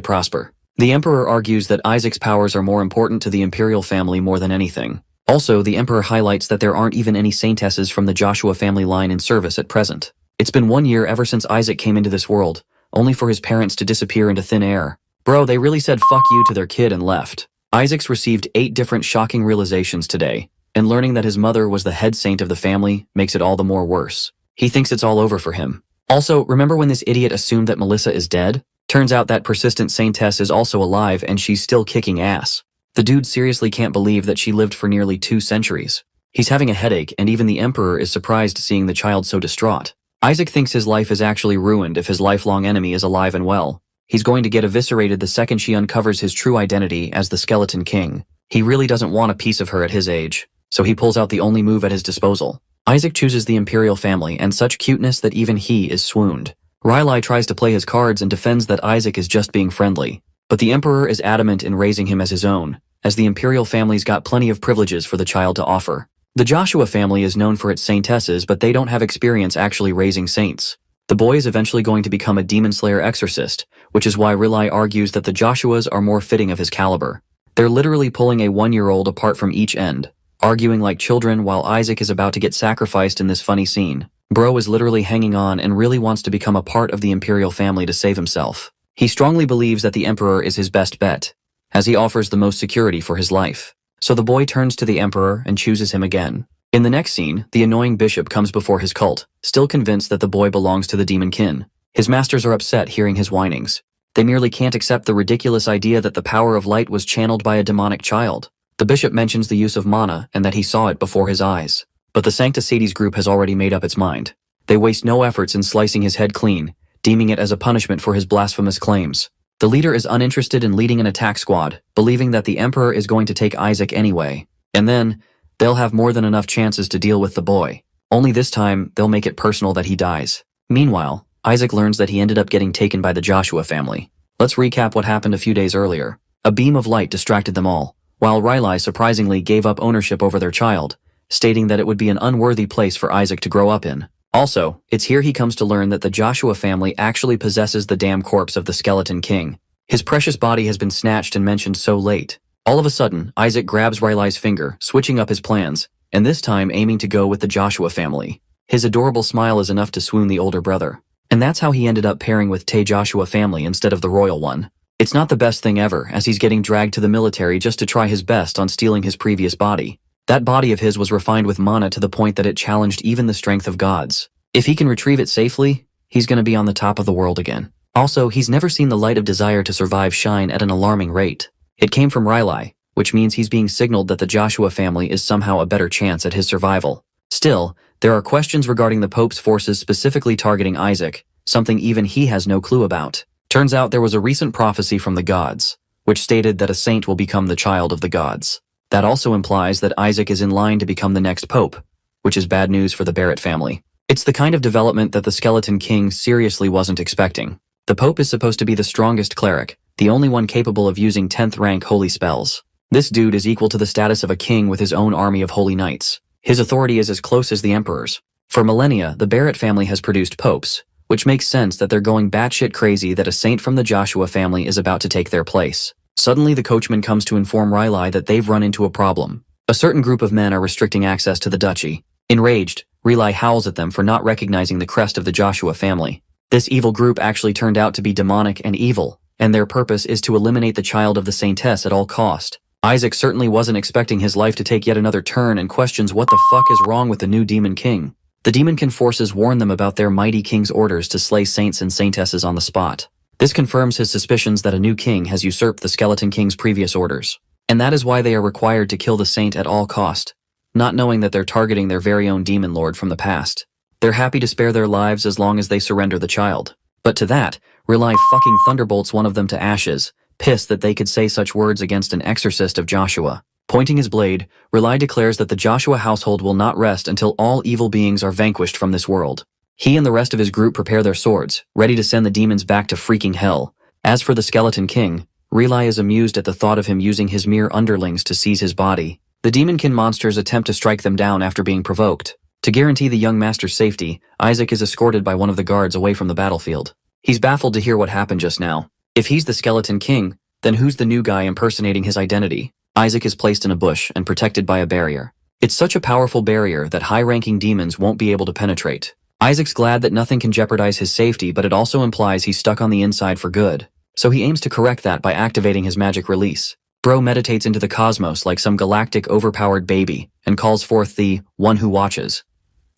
prosper. The Emperor argues that Isaac's powers are more important to the Imperial family more than anything. Also, the Emperor highlights that there aren't even any saintesses from the Joshua family line in service at present. It's been 1 year ever since Isaac came into this world, only for his parents to disappear into thin air. Bro, they really said fuck you to their kid and left. Isaac's received 8 different shocking realizations today, and learning that his mother was the head saint of the family makes it all the more worse. He thinks it's all over for him. Also, remember when this idiot assumed that Melissa is dead? Turns out that persistent saintess is also alive and she's still kicking ass. The dude seriously can't believe that she lived for nearly 2 centuries. He's having a headache, and even the Emperor is surprised seeing the child so distraught. Isaac thinks his life is actually ruined if his lifelong enemy is alive and well. He's going to get eviscerated the second she uncovers his true identity as the Skeleton King. He really doesn't want a piece of her at his age, so he pulls out the only move at his disposal. Isaac chooses the Imperial family and such cuteness that even he is swooned. Rylai tries to play his cards and defends that Isaac is just being friendly. But the Emperor is adamant in raising him as his own, as the Imperial family's got plenty of privileges for the child to offer. The Joshua family is known for its saintesses, but they don't have experience actually raising saints. The boy is eventually going to become a demon slayer exorcist, which is why Rylai argues that the Joshuas are more fitting of his caliber. They're literally pulling a 1-year-old apart from each end, arguing like children while Isaac is about to get sacrificed in this funny scene. Bro is literally hanging on and really wants to become a part of the Imperial family to save himself. He strongly believes that the Emperor is his best bet, as he offers the most security for his life. So the boy turns to the Emperor and chooses him again. In the next scene, the annoying bishop comes before his cult, still convinced that the boy belongs to the Demonkin. His masters are upset hearing his whinings. They merely can't accept the ridiculous idea that the power of light was channeled by a demonic child. The bishop mentions the use of mana and that he saw it before his eyes. But the Sancta group has already made up its mind. They waste no efforts in slicing his head clean, deeming it as a punishment for his blasphemous claims. The leader is uninterested in leading an attack squad, believing that the Emperor is going to take Isaac anyway. And then, they'll have more than enough chances to deal with the boy. Only this time, they'll make it personal that he dies. Meanwhile, Isaac learns that he ended up getting taken by the Joshua family. Let's recap what happened a few days earlier. A beam of light distracted them all, while Rylai surprisingly gave up ownership over their child, stating that it would be an unworthy place for Isaac to grow up in. Also, it's here he comes to learn that the Joshua family actually possesses the damn corpse of the Skeleton King. His precious body has been snatched and mentioned so late. All of a sudden, Isaac grabs Rylai's finger, switching up his plans, and this time aiming to go with the Joshua family. His adorable smile is enough to swoon the older brother. And that's how he ended up pairing with Tay Joshua family instead of the royal one. It's not the best thing ever, as he's getting dragged to the military just to try his best on stealing his previous body. That body of his was refined with mana to the point that it challenged even the strength of gods. If he can retrieve it safely, he's gonna be on the top of the world again. Also, he's never seen the light of desire to survive shine at an alarming rate. It came from Rylai, which means he's being signaled that the Joshua family is somehow a better chance at his survival. Still, there are questions regarding the Pope's forces specifically targeting Isaac, something even he has no clue about. Turns out there was a recent prophecy from the gods, which stated that a saint will become the child of the gods. That also implies that Isaac is in line to become the next pope, which is bad news for the Barrett family. It's the kind of development that the Skeleton King seriously wasn't expecting. The Pope is supposed to be the strongest cleric, the only one capable of using 10th rank holy spells. This dude is equal to the status of a king with his own army of holy knights. His authority is as close as the Emperor's. For millennia, the Barrett family has produced popes, which makes sense that they're going batshit crazy that a saint from the Joshua family is about to take their place. Suddenly, the coachman comes to inform Rylai that they've run into a problem. A certain group of men are restricting access to the duchy. Enraged, Rylai howls at them for not recognizing the crest of the Joshua family. This evil group actually turned out to be demonic and evil, and their purpose is to eliminate the child of the saintess at all cost. Isaac certainly wasn't expecting his life to take yet another turn and questions what the fuck is wrong with the new Demon King. The Demonkin forces warn them about their mighty king's orders to slay saints and saintesses on the spot. This confirms his suspicions that a new king has usurped the Skeleton King's previous orders. And that is why they are required to kill the saint at all cost. not knowing that they're targeting their very own demon lord from the past. They're happy to spare their lives as long as they surrender the child. But to that, Relay fucking thunderbolts one of them to ashes, pissed that they could say such words against an exorcist of Joshua. Pointing his blade, Relay declares that the Joshua household will not rest until all evil beings are vanquished from this world. He and the rest of his group prepare their swords, ready to send the demons back to freaking hell. As for the Skeleton King, Relay is amused at the thought of him using his mere underlings to seize his body. The demonkin monsters attempt to strike them down after being provoked. To guarantee the young master's safety, Isaac is escorted by one of the guards away from the battlefield. He's baffled to hear what happened just now. If he's the Skeleton King, then who's the new guy impersonating his identity? Isaac is placed in a bush and protected by a barrier. It's such a powerful barrier that high-ranking demons won't be able to penetrate. Isaac's glad that nothing can jeopardize his safety, but it also implies he's stuck on the inside for good. So he aims to correct that by activating his magic release. Bro meditates into the cosmos like some galactic overpowered baby and calls forth the one who watches.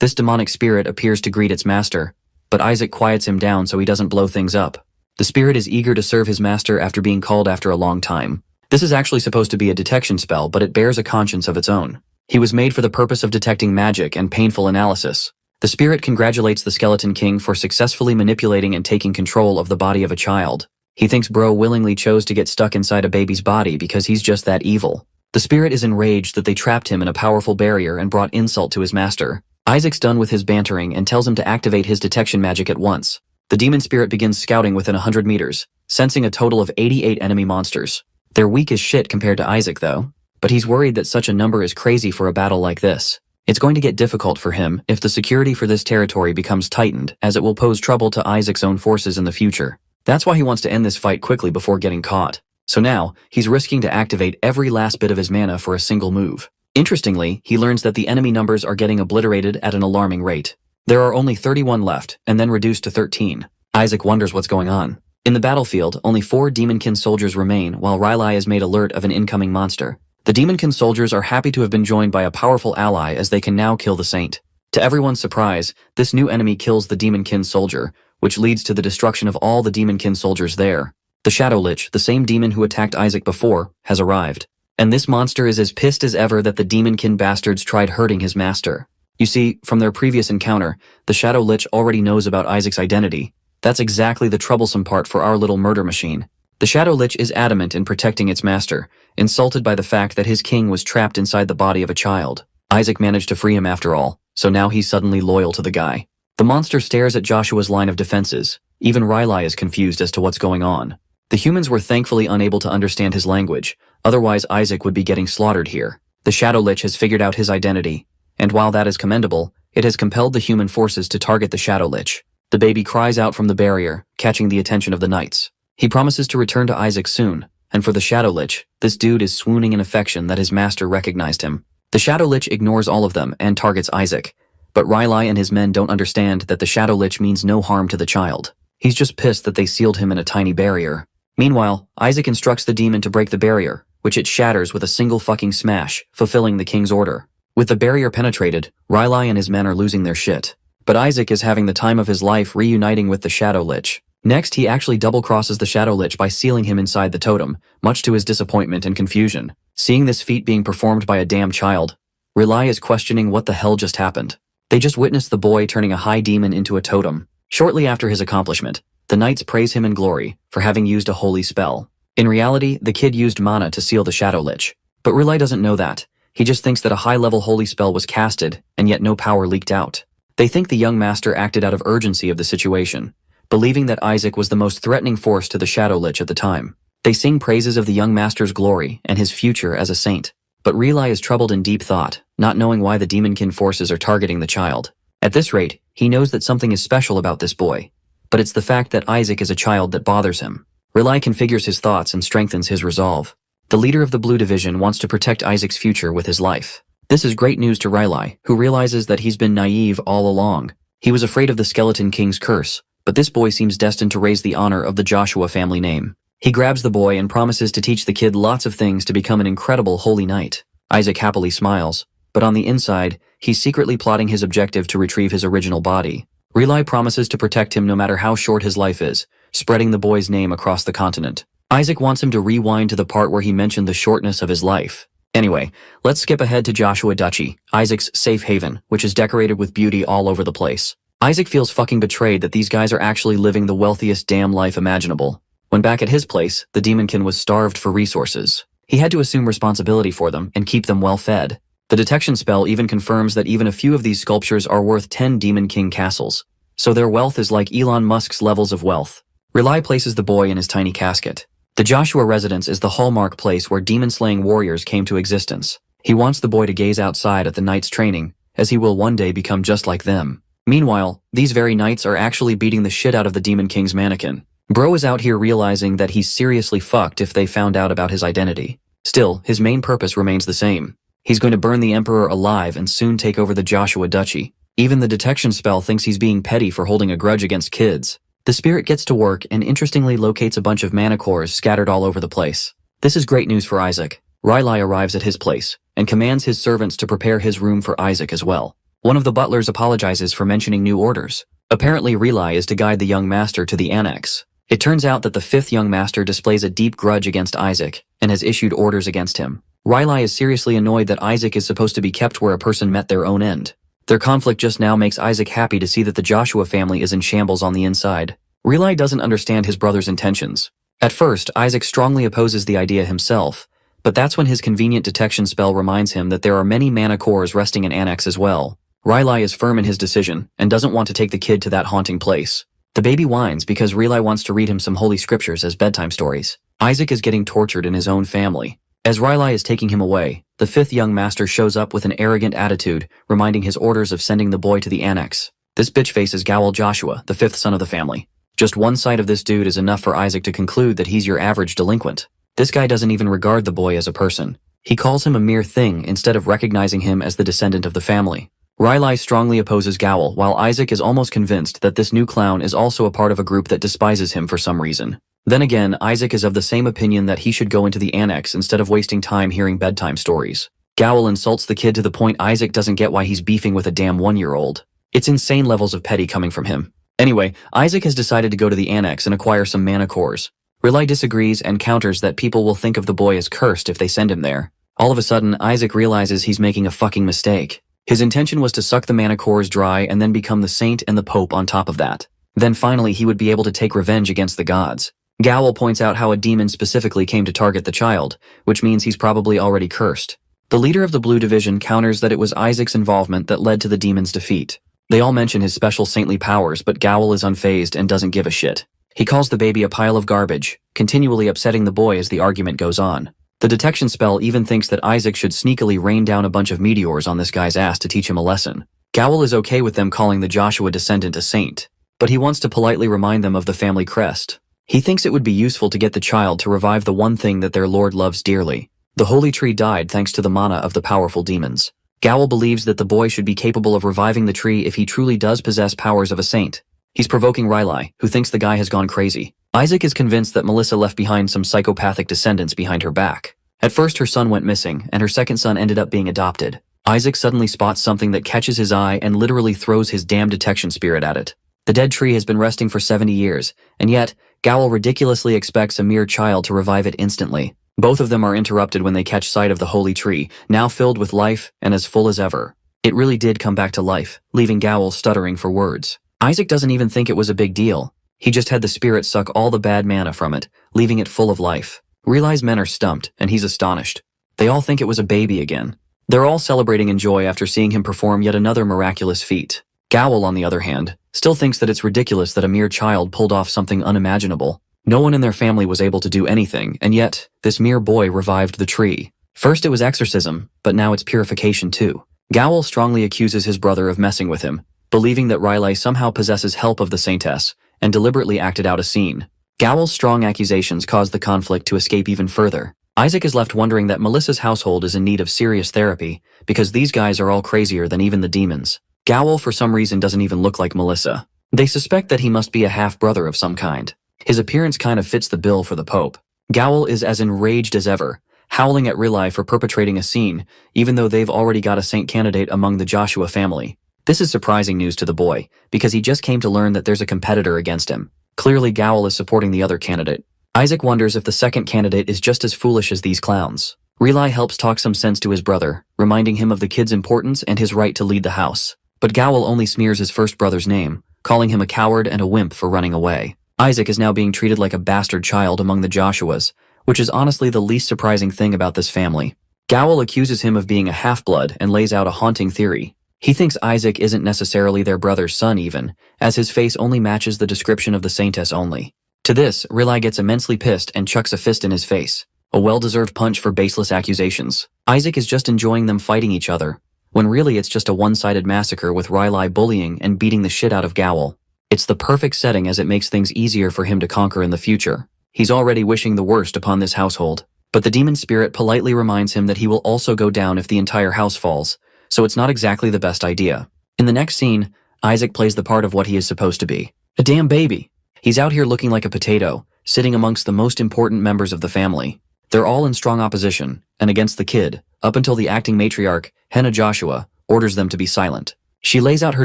This demonic spirit appears to greet its master, but Isaac quiets him down so he doesn't blow things up. The spirit is eager to serve his master after being called after a long time. This is actually supposed to be a detection spell, but it bears a conscience of its own. He was made for the purpose of detecting magic and painful analysis. The spirit congratulates the Skeleton King for successfully manipulating and taking control of the body of a child. He thinks Bro willingly chose to get stuck inside a baby's body because he's just that evil. The spirit is enraged that they trapped him in a powerful barrier and brought insult to his master. Isaac's done with his bantering and tells him to activate his detection magic at once. The demon spirit begins scouting within 100 meters, sensing a total of 88 enemy monsters. They're weak as shit compared to Isaac though, but he's worried that such a number is crazy for a battle like this. It's going to get difficult for him if the security for this territory becomes tightened, as it will pose trouble to Isaac's own forces in the future. That's why he wants to end this fight quickly before getting caught. So now, he's risking to activate every last bit of his mana for a single move. Interestingly, he learns that the enemy numbers are getting obliterated at an alarming rate. There are only 31 left, and then reduced to 13. Isaac wonders what's going on. In the battlefield, only 4 demonkin soldiers remain while Riley is made alert of an incoming monster. The demonkin soldiers are happy to have been joined by a powerful ally as they can now kill the saint. To everyone's surprise, this new enemy kills the demonkin soldier, which leads to the destruction of all the demonkin soldiers there. The Shadow Lich, the same demon who attacked Isaac before, has arrived. And this monster is as pissed as ever that the demonkin bastards tried hurting his master. You see, from their previous encounter, the Shadow Lich already knows about Isaac's identity. That's exactly the troublesome part for our little murder machine. The Shadow Lich is adamant in protecting its master, insulted by the fact that his king was trapped inside the body of a child. Isaac managed to free him after all, so now he's suddenly loyal to the guy. The monster stares at Joshua's line of defenses. Even Riley is confused as to what's going on. The humans were thankfully unable to understand his language, otherwise Isaac would be getting slaughtered here. The Shadow Lich has figured out his identity, and while that is commendable, it has compelled the human forces to target the Shadow Lich. The baby cries out from the barrier, catching the attention of the knights. He promises to return to Isaac soon, and for the Shadow Lich, this dude is swooning in affection that his master recognized him. The Shadow Lich ignores all of them and targets Isaac, but Riley and his men don't understand that the Shadow Lich means no harm to the child. He's just pissed that they sealed him in a tiny barrier. Meanwhile, Isaac instructs the demon to break the barrier, which it shatters with a single fucking smash, fulfilling the king's order. With the barrier penetrated, Riley and his men are losing their shit. But Isaac is having the time of his life reuniting with the Shadow Lich. Next, he actually double-crosses the Shadow Lich by sealing him inside the totem, much to his disappointment and confusion. Seeing this feat being performed by a damn child, Riley is questioning what the hell just happened. They just witnessed the boy turning a high demon into a totem. Shortly after his accomplishment, the knights praise him in glory for having used a holy spell. In reality, the kid used mana to seal the Shadow Lich. But Riley doesn't know that. He just thinks that a high-level holy spell was casted, and yet no power leaked out. They think the young master acted out of urgency of the situation, believing that Isaac was the most threatening force to the Shadow Lich at the time. They sing praises of the young master's glory and his future as a saint. But Riley is troubled in deep thought, not knowing why the demonkin forces are targeting the child. At this rate, he knows that something is special about this boy. But it's the fact that Isaac is a child that bothers him. Riley configures his thoughts and strengthens his resolve. The leader of the Blue Division wants to protect Isaac's future with his life. This is great news to Riley, who realizes that he's been naive all along. He was afraid of the Skeleton King's curse, but this boy seems destined to raise the honor of the Joshua family name. He grabs the boy and promises to teach the kid lots of things to become an incredible holy knight. Isaac happily smiles, but on the inside, he's secretly plotting his objective to retrieve his original body. Riley promises to protect him no matter how short his life is, spreading the boy's name across the continent. Isaac wants him to rewind to the part where he mentioned the shortness of his life. Anyway, let's skip ahead to Joshua Duchy, Isaac's safe haven, which is decorated with beauty all over the place. Isaac feels fucking betrayed that these guys are actually living the wealthiest damn life imaginable. When back at his place, the demonkin was starved for resources. He had to assume responsibility for them and keep them well fed. The detection spell even confirms that even a few of these sculptures are worth 10 Demon King castles. So their wealth is like Elon Musk's levels of wealth. Rely places the boy in his tiny casket. The Joshua residence is the hallmark place where demon-slaying warriors came to existence. He wants the boy to gaze outside at the knights training, as he will one day become just like them. Meanwhile, these very knights are actually beating the shit out of the Demon King's mannequin. Bro is out here realizing that he's seriously fucked if they found out about his identity. Still, his main purpose remains the same. He's going to burn the Emperor alive and soon take over the Joshua Duchy. Even the detection spell thinks he's being petty for holding a grudge against kids. The spirit gets to work and interestingly locates a bunch of mana cores scattered all over the place. This is great news for Isaac. Riley arrives at his place and commands his servants to prepare his room for Isaac as well. One of the butlers apologizes for mentioning new orders. Apparently Riley is to guide the young master to the annex. It turns out that the fifth young master displays a deep grudge against Isaac and has issued orders against him. Riley is seriously annoyed that Isaac is supposed to be kept where a person met their own end. Their conflict just now makes Isaac happy to see that the Joshua family is in shambles on the inside. Riley doesn't understand his brother's intentions. At first, Isaac strongly opposes the idea himself, but that's when his convenient detection spell reminds him that there are many mana cores resting in Annex as well. Riley is firm in his decision and doesn't want to take the kid to that haunting place. The baby whines because Riley wants to read him some holy scriptures as bedtime stories. Isaac is getting tortured in his own family. As Riley is taking him away, the fifth young master shows up with an arrogant attitude, reminding his orders of sending the boy to the annex. This bitch face is Gowel Joshua, the fifth son of the family. Just one sight of this dude is enough for Isaac to conclude that he's your average delinquent. This guy doesn't even regard the boy as a person. He calls him a mere thing instead of recognizing him as the descendant of the family. Riley strongly opposes Gowel, while Isaac is almost convinced that this new clown is also a part of a group that despises him for some reason. Then again, Isaac is of the same opinion that he should go into the annex instead of wasting time hearing bedtime stories. Gowel insults the kid to the point Isaac doesn't get why he's beefing with a damn 1-year-old. It's insane levels of petty coming from him. Anyway, Isaac has decided to go to the annex and acquire some mana cores. Riley disagrees and counters that people will think of the boy as cursed if they send him there. All of a sudden, Isaac realizes he's making a fucking mistake. His intention was to suck the mana cores dry and then become the saint and the pope on top of that. Then finally he would be able to take revenge against the gods. Gowel points out how a demon specifically came to target the child, which means he's probably already cursed. The leader of the Blue Division counters that it was Isaac's involvement that led to the demon's defeat. They all mention his special saintly powers, but Gowel is unfazed and doesn't give a shit. He calls the baby a pile of garbage, continually upsetting the boy as the argument goes on. The detection spell even thinks that Isaac should sneakily rain down a bunch of meteors on this guy's ass to teach him a lesson. Gowel is okay with them calling the Joshua descendant a saint, but he wants to politely remind them of the family crest. He thinks it would be useful to get the child to revive the one thing that their lord loves dearly. The holy tree died thanks to the mana of the powerful demons. Gowel believes that the boy should be capable of reviving the tree if he truly does possess powers of a saint. He's provoking Riley, who thinks the guy has gone crazy. Isaac is convinced that Melissa left behind some psychopathic descendants behind her back. At first her son went missing, and her second son ended up being adopted. Isaac suddenly spots something that catches his eye and literally throws his damn detection spirit at it. The dead tree has been resting for 70 years, and yet, Gowel ridiculously expects a mere child to revive it instantly. Both of them are interrupted when they catch sight of the holy tree, now filled with life and as full as ever. It really did come back to life, leaving Gowel stuttering for words. Isaac doesn't even think it was a big deal. He just had the spirit suck all the bad mana from it, leaving it full of life. Realize men are stumped, and he's astonished. They all think it was a baby again. They're all celebrating in joy after seeing him perform yet another miraculous feat. Gowel, on the other hand, still thinks that it's ridiculous that a mere child pulled off something unimaginable. No one in their family was able to do anything, and yet, this mere boy revived the tree. First it was exorcism, but now it's purification too. Gowel strongly accuses his brother of messing with him, believing that Riley somehow possesses help of the saintess, and deliberately acted out a scene. Gowel's strong accusations cause the conflict to escape even further. Isaac is left wondering that Melissa's household is in need of serious therapy, because these guys are all crazier than even the demons. Gowel for some reason doesn't even look like Melissa. They suspect that he must be a half-brother of some kind. His appearance kind of fits the bill for the Pope. Gowel is as enraged as ever, howling at Riley for perpetrating a scene, even though they've already got a saint candidate among the Joshua family. This is surprising news to the boy, because he just came to learn that there's a competitor against him. Clearly Gowel is supporting the other candidate. Isaac wonders if the second candidate is just as foolish as these clowns. Relai helps talk some sense to his brother, reminding him of the kid's importance and his right to lead the house. But Gowel only smears his first brother's name, calling him a coward and a wimp for running away. Isaac is now being treated like a bastard child among the Joshuas, which is honestly the least surprising thing about this family. Gowel accuses him of being a half-blood and lays out a haunting theory. He thinks Isaac isn't necessarily their brother's son even, as his face only matches the description of the saintess only. To this, Relai gets immensely pissed and chucks a fist in his face. A well-deserved punch for baseless accusations. Isaac is just enjoying them fighting each other, when really it's just a one-sided massacre with Relai bullying and beating the shit out of Gowel. It's the perfect setting as it makes things easier for him to conquer in the future. He's already wishing the worst upon this household, but the demon spirit politely reminds him that he will also go down if the entire house falls, so it's not exactly the best idea. In the next scene, Isaac plays the part of what he is supposed to be. A damn baby. He's out here looking like a potato, sitting amongst the most important members of the family. They're all in strong opposition, and against the kid, up until the acting matriarch, Hannah Joshua, orders them to be silent. She lays out her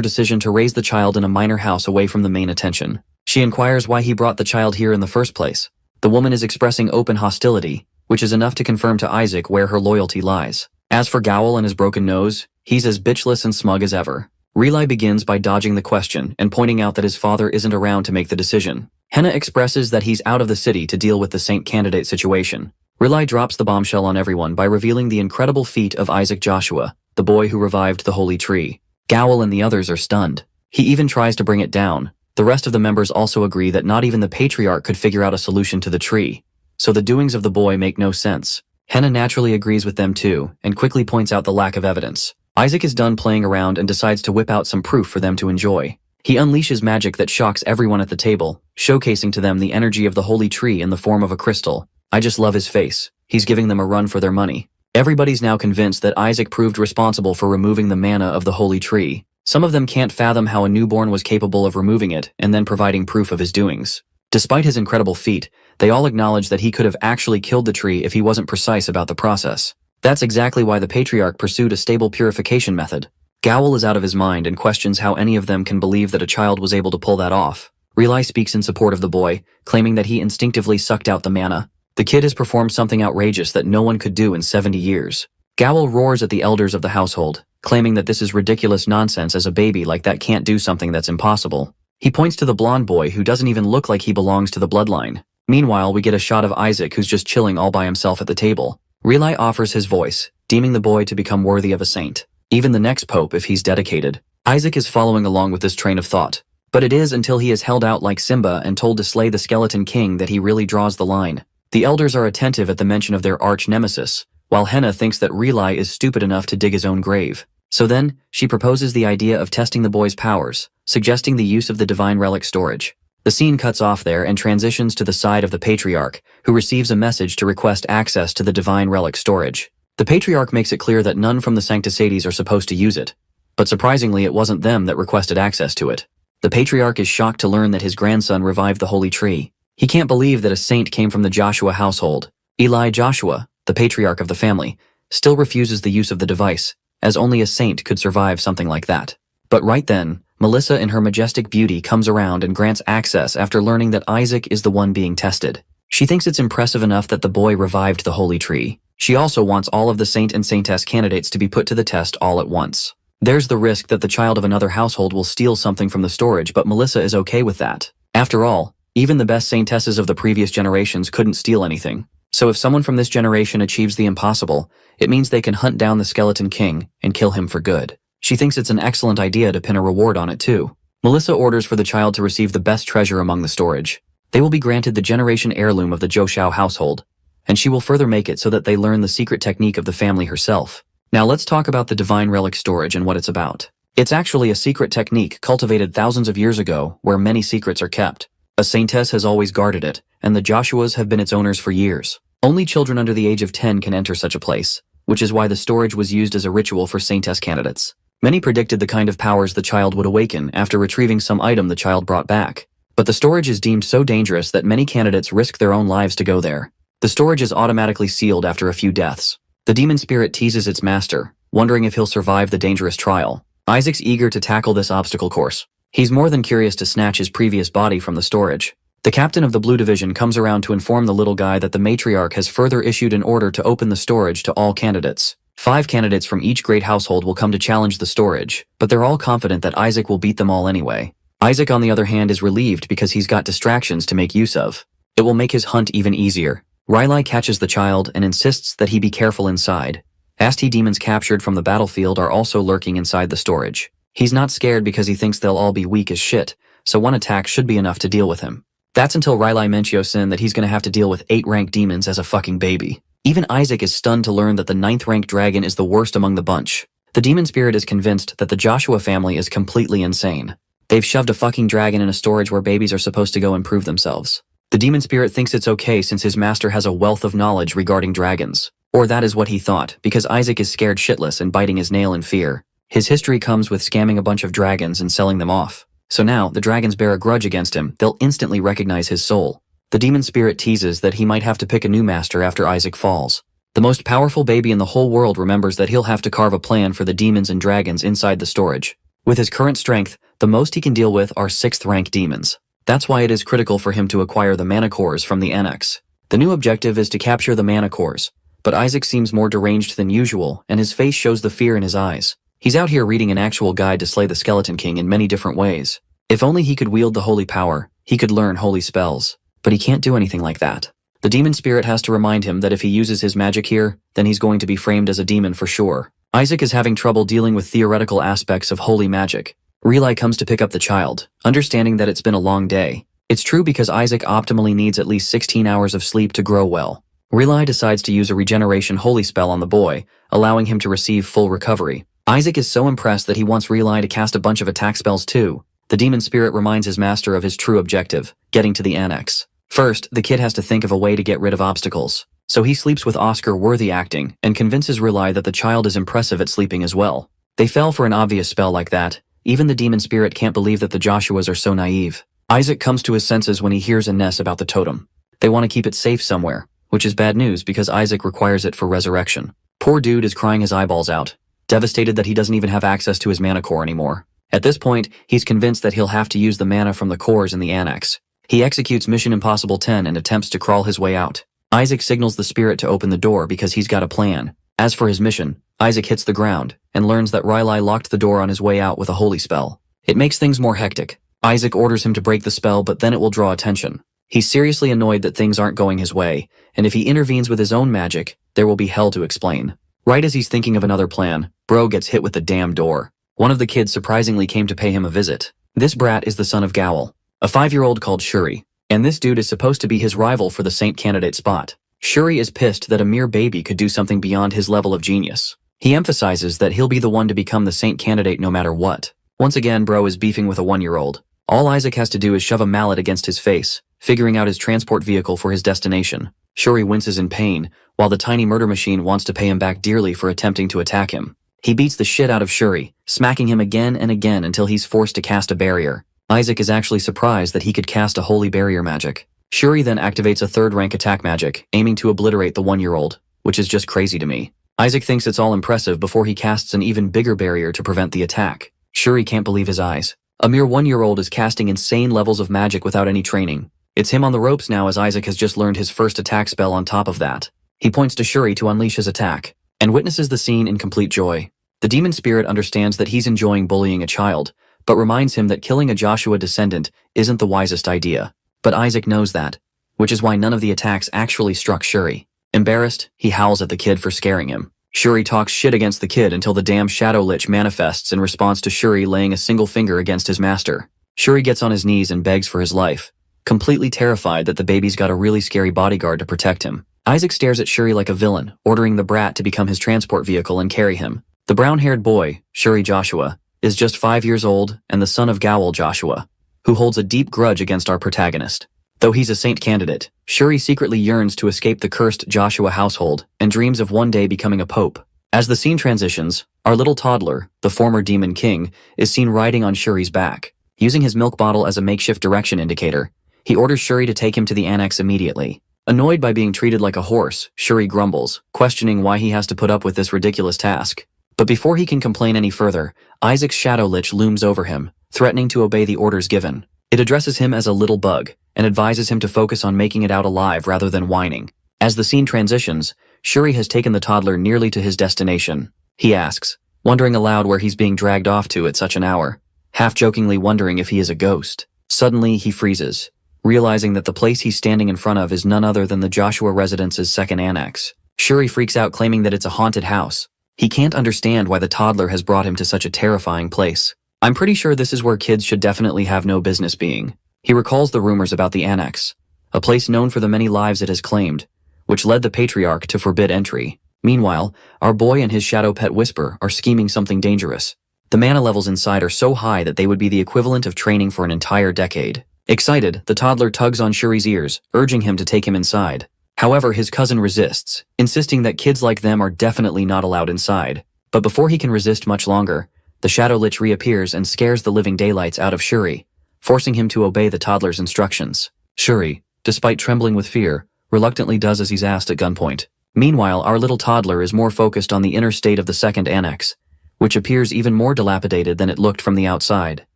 decision to raise the child in a minor house away from the main attention. She inquires why he brought the child here in the first place. The woman is expressing open hostility, which is enough to confirm to Isaac where her loyalty lies. As for Gowel and his broken nose, he's as bitchless and smug as ever. Relai begins by dodging the question and pointing out that his father isn't around to make the decision. Hannah expresses that he's out of the city to deal with the saint candidate situation. Relai drops the bombshell on everyone by revealing the incredible feat of Isaac Joshua, the boy who revived the holy tree. Gowel and the others are stunned. He even tries to bring it down. The rest of the members also agree that not even the patriarch could figure out a solution to the tree, so the doings of the boy make no sense. Hannah naturally agrees with them too, and quickly points out the lack of evidence. Isaac is done playing around and decides to whip out some proof for them to enjoy. He unleashes magic that shocks everyone at the table, showcasing to them the energy of the holy tree in the form of a crystal. I just love his face. He's giving them a run for their money. Everybody's now convinced that Isaac proved responsible for removing the mana of the holy tree. Some of them can't fathom how a newborn was capable of removing it and then providing proof of his doings. Despite his incredible feat, they all acknowledge that he could have actually killed the tree if he wasn't precise about the process. That's exactly why the patriarch pursued a stable purification method. Gowel is out of his mind and questions how any of them can believe that a child was able to pull that off. Relai speaks in support of the boy, claiming that he instinctively sucked out the mana. The kid has performed something outrageous that no one could do in 70 years. Gowel roars at the elders of the household, claiming that this is ridiculous nonsense as a baby like that can't do something that's impossible. He points to the blonde boy who doesn't even look like he belongs to the bloodline. Meanwhile, we get a shot of Isaac who's just chilling all by himself at the table. Relai offers his voice, deeming the boy to become worthy of a saint. Even the next pope if he's dedicated. Isaac is following along with this train of thought. But it is until he is held out like Simba and told to slay the skeleton king that he really draws the line. The elders are attentive at the mention of their arch-nemesis, while Hannah thinks that Relai is stupid enough to dig his own grave. So then, she proposes the idea of testing the boy's powers, suggesting the use of the divine relic storage. The scene cuts off there and transitions to the side of the patriarch, who receives a message to request access to the divine relic storage. The patriarch makes it clear that none from the Sanctisates are supposed to use it, but surprisingly it wasn't them that requested access to it. The patriarch is shocked to learn that his grandson revived the holy tree. He can't believe that a saint came from the Joshua household. Eli Joshua, the patriarch of the family, still refuses the use of the device, as only a saint could survive something like that. But right then, Melissa in her majestic beauty comes around and grants access after learning that Isaac is the one being tested. She thinks it's impressive enough that the boy revived the holy tree. She also wants all of the saint and saintess candidates to be put to the test all at once. There's the risk that the child of another household will steal something from the storage, but Melissa is okay with that. After all, even the best saintesses of the previous generations couldn't steal anything. So if someone from this generation achieves the impossible, it means they can hunt down the skeleton king and kill him for good. She thinks it's an excellent idea to pin a reward on it too. Melissa orders for the child to receive the best treasure among the storage. They will be granted the generation heirloom of the Joshua household, and she will further make it so that they learn the secret technique of the family herself. Now let's talk about the divine relic storage and what it's about. It's actually a secret technique cultivated thousands of years ago where many secrets are kept. A saintess has always guarded it, and the Joshuas have been its owners for years. Only children under the age of 10 can enter such a place, which is why the storage was used as a ritual for saintess candidates. Many predicted the kind of powers the child would awaken after retrieving some item the child brought back. But the storage is deemed so dangerous that many candidates risk their own lives to go there. The storage is automatically sealed after a few deaths. The demon spirit teases its master, wondering if he'll survive the dangerous trial. Isaac's eager to tackle this obstacle course. He's more than curious to snatch his previous body from the storage. The captain of the Blue Division comes around to inform the little guy that the matriarch has further issued an order to open the storage to all candidates. 5 candidates from each great household will come to challenge the storage, but they're all confident that Isaac will beat them all anyway. Isaac, on the other hand, is relieved because he's got distractions to make use of. It will make his hunt even easier. Riley catches the child and insists that he be careful inside. Asti demons captured from the battlefield are also lurking inside the storage. He's not scared because he thinks they'll all be weak as shit, so one attack should be enough to deal with him. That's until Riley mentions that he's gonna have to deal with 8 rank demons as a fucking baby. Even Isaac is stunned to learn that the 9th rank dragon is the worst among the bunch. The demon spirit is convinced that the Joshua family is completely insane. They've shoved a fucking dragon in a storage where babies are supposed to go and prove themselves. The demon spirit thinks it's okay since his master has a wealth of knowledge regarding dragons. Or that is what he thought, because Isaac is scared shitless and biting his nail in fear. His history comes with scamming a bunch of dragons and selling them off. So now, the dragons bear a grudge against him, they'll instantly recognize his soul. The demon spirit teases that he might have to pick a new master after Isaac falls. The most powerful baby in the whole world remembers that he'll have to carve a plan for the demons and dragons inside the storage. With his current strength, the most he can deal with are 6th rank demons. That's why it is critical for him to acquire the mana cores from the annex. The new objective is to capture the mana cores, but Isaac seems more deranged than usual, and his face shows the fear in his eyes. He's out here reading an actual guide to slay the Skeleton King in many different ways. If only he could wield the holy power, he could learn holy spells. But he can't do anything like that. The demon spirit has to remind him that if he uses his magic here, then he's going to be framed as a demon for sure. Isaac is having trouble dealing with theoretical aspects of holy magic. Relay comes to pick up the child, understanding that it's been a long day. It's true because Isaac optimally needs at least 16 hours of sleep to grow well. Relay decides to use a regeneration holy spell on the boy, allowing him to receive full recovery. Isaac is so impressed that he wants Relay to cast a bunch of attack spells too. The demon spirit reminds his master of his true objective, getting to the annex. First, the kid has to think of a way to get rid of obstacles. So he sleeps with Oscar-worthy acting and convinces Relay that the child is impressive at sleeping as well. They fell for an obvious spell like that. Even the demon spirit can't believe that the Joshuas are so naive. Isaac comes to his senses when he hears Ines about the totem. They want to keep it safe somewhere, which is bad news because Isaac requires it for resurrection. Poor dude is crying his eyeballs out, devastated that he doesn't even have access to his mana core anymore. At this point, he's convinced that he'll have to use the mana from the cores in the annex. He executes Mission Impossible 10 and attempts to crawl his way out. Isaac signals the spirit to open the door because he's got a plan. As for his mission, Isaac hits the ground and learns that Riley locked the door on his way out with a holy spell. It makes things more hectic. Isaac orders him to break the spell, but then it will draw attention. He's seriously annoyed that things aren't going his way, and if he intervenes with his own magic, there will be hell to explain. Right as he's thinking of another plan, Bro gets hit with the damn door. One of the kids surprisingly came to pay him a visit. This brat is the son of Gowl, a 5-year-old called Shuri, and this dude is supposed to be his rival for the Saint candidate spot. Shuri is pissed that a mere baby could do something beyond his level of genius. He emphasizes that he'll be the one to become the Saint candidate no matter what. Once again, Bro is beefing with a 1-year-old. All Isaac has to do is shove a mallet against his face, figuring out his transport vehicle for his destination. Shuri winces in pain, while the tiny murder machine wants to pay him back dearly for attempting to attack him. He beats the shit out of Shuri, smacking him again and again until he's forced to cast a barrier. Isaac is actually surprised that he could cast a holy barrier magic. Shuri then activates a 3rd rank attack magic, aiming to obliterate the 1-year-old, which is just crazy to me. Isaac thinks it's all impressive before he casts an even bigger barrier to prevent the attack. Shuri can't believe his eyes. A mere 1-year-old is casting insane levels of magic without any training. It's him on the ropes now as Isaac has just learned his first attack spell on top of that. He points to Shuri to unleash his attack, and witnesses the scene in complete joy. The demon spirit understands that he's enjoying bullying a child, but reminds him that killing a Joshua descendant isn't the wisest idea. But Isaac knows that, which is why none of the attacks actually struck Shuri. Embarrassed, he howls at the kid for scaring him. Shuri talks shit against the kid until the damn Shadow Lich manifests in response to Shuri laying a single finger against his master. Shuri gets on his knees and begs for his life, completely terrified that the baby's got a really scary bodyguard to protect him. Isaac stares at Shuri like a villain, ordering the brat to become his transport vehicle and carry him. The brown-haired boy, Shuri Joshua, is just 5 years old and the son of Gowl Joshua, who holds a deep grudge against our protagonist. Though he's a saint candidate, Shuri secretly yearns to escape the cursed Joshua household and dreams of one day becoming a pope. As the scene transitions, our little toddler, the former demon king, is seen riding on Shuri's back. Using his milk bottle as a makeshift direction indicator, he orders Shuri to take him to the annex immediately. Annoyed by being treated like a horse, Shuri grumbles, questioning why he has to put up with this ridiculous task. But before he can complain any further, Isaac's Shadow Lich looms over him, threatening to obey the orders given. It addresses him as a little bug, and advises him to focus on making it out alive rather than whining. As the scene transitions, Shuri has taken the toddler nearly to his destination. He asks, wondering aloud where he's being dragged off to at such an hour, half-jokingly wondering if he is a ghost. Suddenly, he freezes, realizing that the place he's standing in front of is none other than the Joshua residence's second annex. Shuri freaks out, claiming that it's a haunted house. He can't understand why the toddler has brought him to such a terrifying place. I'm pretty sure this is where kids should definitely have no business being. He recalls the rumors about the annex, a place known for the many lives it has claimed, which led the patriarch to forbid entry. Meanwhile, our boy and his shadow pet Whisper are scheming something dangerous. The mana levels inside are so high that they would be the equivalent of training for an entire decade. Excited, the toddler tugs on Shuri's ears, urging him to take him inside. However, his cousin resists, insisting that kids like them are definitely not allowed inside. But before he can resist much longer, the Shadow Lich reappears and scares the living daylights out of Shuri, forcing him to obey the toddler's instructions. Shuri, despite trembling with fear, reluctantly does as he's asked at gunpoint. Meanwhile, our little toddler is more focused on the inner state of the second annex, which appears even more dilapidated than it looked from the outside.